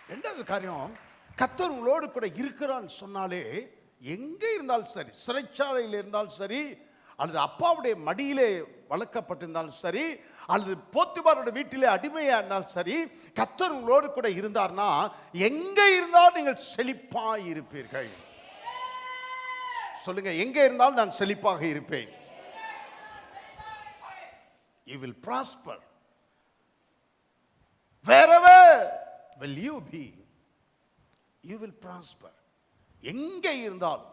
இரண்டாவது காரியம், கர்த்தர் உங்களோடு கூட இருக்கிறான்னு சொன்னாலே எங்கே இருந்தாலும் சரி, சிறைச்சாலையில் இருந்தாலும் சரி, அல்லது அப்பாவுடைய மடியிலே வளர்க்கப்பட்டிருந்தாலும் சரி, அல்லது போத்திபாருடைய வீட்டிலே அடிமையா இருந்தாலும் சரி, கர்த்தர் உங்களோடு கூட இருந்தார்னா எங்கே இருந்தாலும் நீங்கள் செழிப்பாய் இருப்பீர்கள். சொல்லுங்க, எங்கே இருந்தாலும் நான் செழிப்பாக இருப்பேன். You will prosper. Wherever will you be, you will prosper. எங்கே இருந்தாலும்.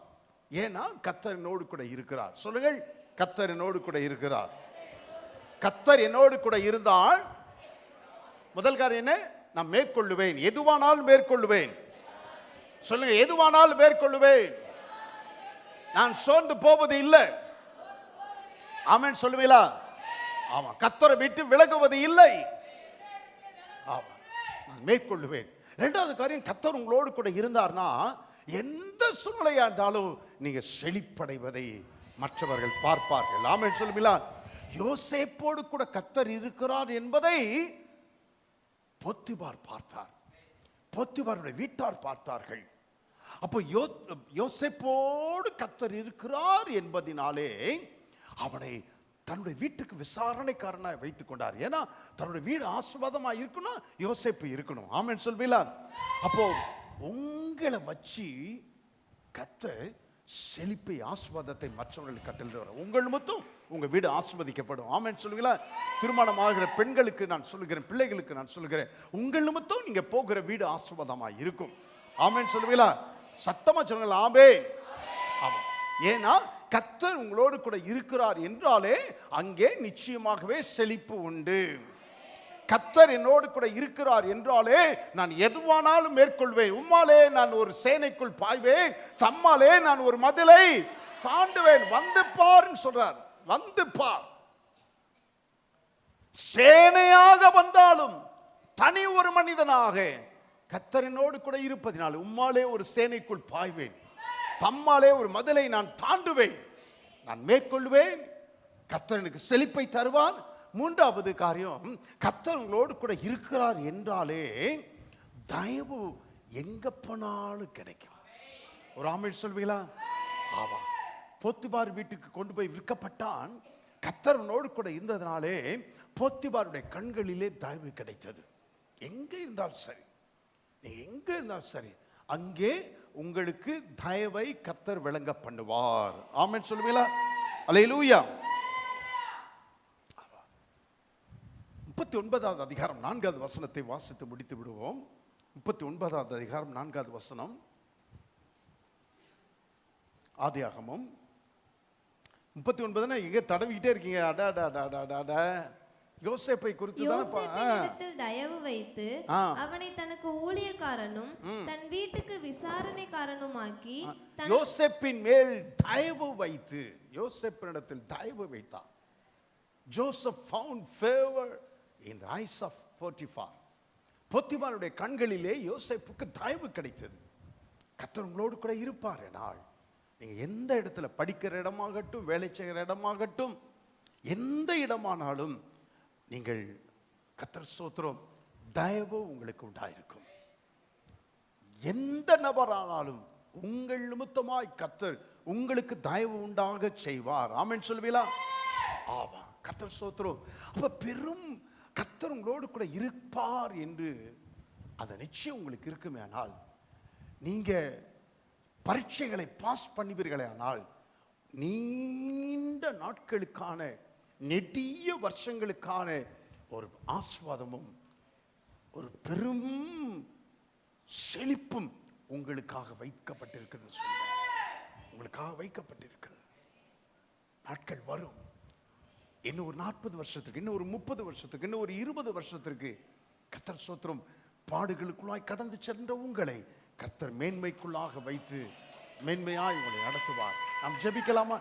ஏன்னா கர்த்தர் என்னோடு கூட இருக்கிறார். சொல்லுங்கள், கர்த்தர் என்னோடு கூட இருக்கிறார். கர்த்தர் என்னோடு கூட இருந்தால் முதல் காரியம் என்ன? நான் மேற்கொள்ளுவேன். எதுவானாலும் மேற்கொள்ளுவேன். சொல்லுங்க, எதுவானாலும் மேற்கொள்ளுவேன். நான் சோர்ந்து போவது இல்லை. ஆமென் சொல்லுவீங்களா? ஆமா. கர்த்தரை விட்டு விலகுவது இல்லை. ஆமா, நான் மேற்கொள்ளுவேன். இரண்டாவது காரியம், கர்த்தர் உங்களோடு கூட இருந்தார்னா எந்த சூழ்நிலையா இருந்தாலும் நீங்க செழிப்படைவதை மற்றவர்கள் பார்ப்பார்கள். ஆமென் சொல்லுவீங்களா? யோசேப்போடு கூட கர்த்தர் இருக்கிறார் என்பதை போத்திபார் பார்த்தார். போத்திபாருடைய வீட்டார் பார்த்தார்கள். அப்போ யோசேப்போடு கர்த்தர் இருக்கிறார் என்பதினாலே அவனை தன்னுடைய வீட்டுக்கு விசாரணைக்காரனாக வைத்துக் கொண்டார். ஏன்னா தன்னுடைய வீடு ஆசீர்வாதமா இருக்கணும், யோசேப்பு இருக்கணும். ஆமென் சொல்வீங்களா? அப்போ உங்களை வச்சு கர்த்தர் செழிப்பை, ஆசீர்வாதத்தை மற்றவர்களுக்கு கட்டளையிடுவார். உங்கள் மட்டும் உங்க வீடு ஆசீர்வதிக்கப்படும். ஆமென் சொல்லுவீங்களா? திருமணம் ஆகிற பெண்களுக்கு நான் சொல்லுகிறேன், பிள்ளைகளுக்கு நான் சொல்லுகிறேன், உங்கள் மட்டும் நீங்க போகிற வீடு ஆசீர்வாதமா இருக்கும். ஆமென் சொல்லுவீங்களா? சத்தமா சொல்லுங்கள், ஆமென். ஆமா. ஏன்னா கர்த்தர் உங்களோடு கூட இருக்கிறார் என்றாலே அங்கே நிச்சயமாகவே செழிப்பு உண்டு. கர்த்தர் என்னோடு கூட இருக்கிறார் என்றாலே நான் எதுவானாலும் மேற்கொள்வேன். உம்மாலே நான் ஒரு சேனைக்குள் பாய்வேன், தம்மாலே நான் ஒரு மதிலை தாண்டுவேன். வந்து பாருன்னு சொல்றார். வந்து பார். சேனையாக வந்தாலும் தனி ஒரு மனிதனாக கர்த்தர் என்னோடு கூட இருப்பதினால் உம்மாலே ஒரு சேனைக்குள் பாய்வேன், தம்மாலே ஒரு மதிலை நான் தாண்டுவேன், நான் மேற்கொள்வேன். கர்த்தர் எனக்கு செழிப்பை தருவார். மூன்றாவது காரியம், கர்த்தர் உங்களோடு கூட இருக்கிறார் என்றாலே தயவு எங்க போனாலும் கிடைக்கும். ஒரு ஆமென் சொல்வீங்களா? ஆமா. போத்திபார் வீட்டுக்கு கொண்டு போய் விற்கப்பட்டான். கர்த்தர் உன்னோடு கூட இருந்ததுனாலே போத்திபாருடைய கண்களிலே தயவு கிடைத்தது. எங்க இருந்தாலும் சரி, நீங்க எங்க இருந்தாலும் சரி, அங்கே உங்களுக்கு தயவை கர்த்தர் விளங்க பண்ணுவார். ஆமென் சொல்லுவீங்களா? அல்லேலூயா. 39வது அதிகாரம் 4வது வசனத்தை வாசித்து முடித்து விடுவோம். 39வது அதிகாரம் 4வது வசனம், ஆதியாகமம் 39. எங்க தடவிக்கிட்டே இருக்கீங்க? அட யோசேப்பை குறித்து யோசேப்பினிடத்தில் தயவு வைத்து அவனை தனக்கு ஊழியக்காரனும் தன் வீட்டுக்கு விசாரணைக்காரனுமாக்கி யோசேப்பின் மேல் தயவு வைத்து, யோசேப்பினிடத்தில் தயவு வைத்தான். Joseph found favor in the eyes of Potiphar. போத்திபாருடைய கண்களிலே யோசேப்புக்கு தயவு கிடைத்தது. கர்த்தர் உங்களோடு கூட இருப்பார் என்னால் நீங்க எந்த இடத்துல, படிக்கிற இடமாகட்டும், வேலை செய்கிற இடமாகட்டும், எந்த இடமானாலும் நீங்கள் கர்த்தர் ஸ்தோத்திரம், தயவு உங்களுக்கு உண்டாயிருக்கும். எந்த நபரானாலும் உங்கள் நிமித்தமாய் கர்த்தர் உங்களுக்கு தயவு உண்டாக செய்வார். ஆமென் சொல்வீங்களா? ஆமா. கர்த்தர் ஸ்தோத்திரம். அப்ப பெரும் கர்த்தர் உங்களோடு கூட இருப்பார் என்று அந்த நிச்சயம் உங்களுக்கு இருக்குமே ஆனால், நீங்க பரீட்சைகளை பாஸ் பண்ணுவீர்களே ஆனால், நீண்ட நாட்களுக்கான, நெடிய வருஷங்களுக்கான ஒரு ஆசீர்வாதமும் ஒரு பெரும் செழிப்பும் உங்களுக்காக வைக்கப்பட்டிருக்கிறது. சொல்லுவேன், உங்களுக்காக வைக்கப்பட்டிருக்கிறது. நாட்கள் வரும். இன்னும் ஒரு 40 வருஷத்துக்கு, இன்னும் ஒரு 30 வருஷத்துக்கு, இன்னும் ஒரு 20 வருஷத்திற்கு கர்த்தர் ஸ்தோத்திரம், பாடுகளுக்குள்ளாய் கடந்து சென்ற உங்களை கர்த்தர் மேன்மைக்குள்ளாக வைத்து மேன்மையாய் உங்களை நடத்துவார். நாம் ஜெபிக்கலாமா?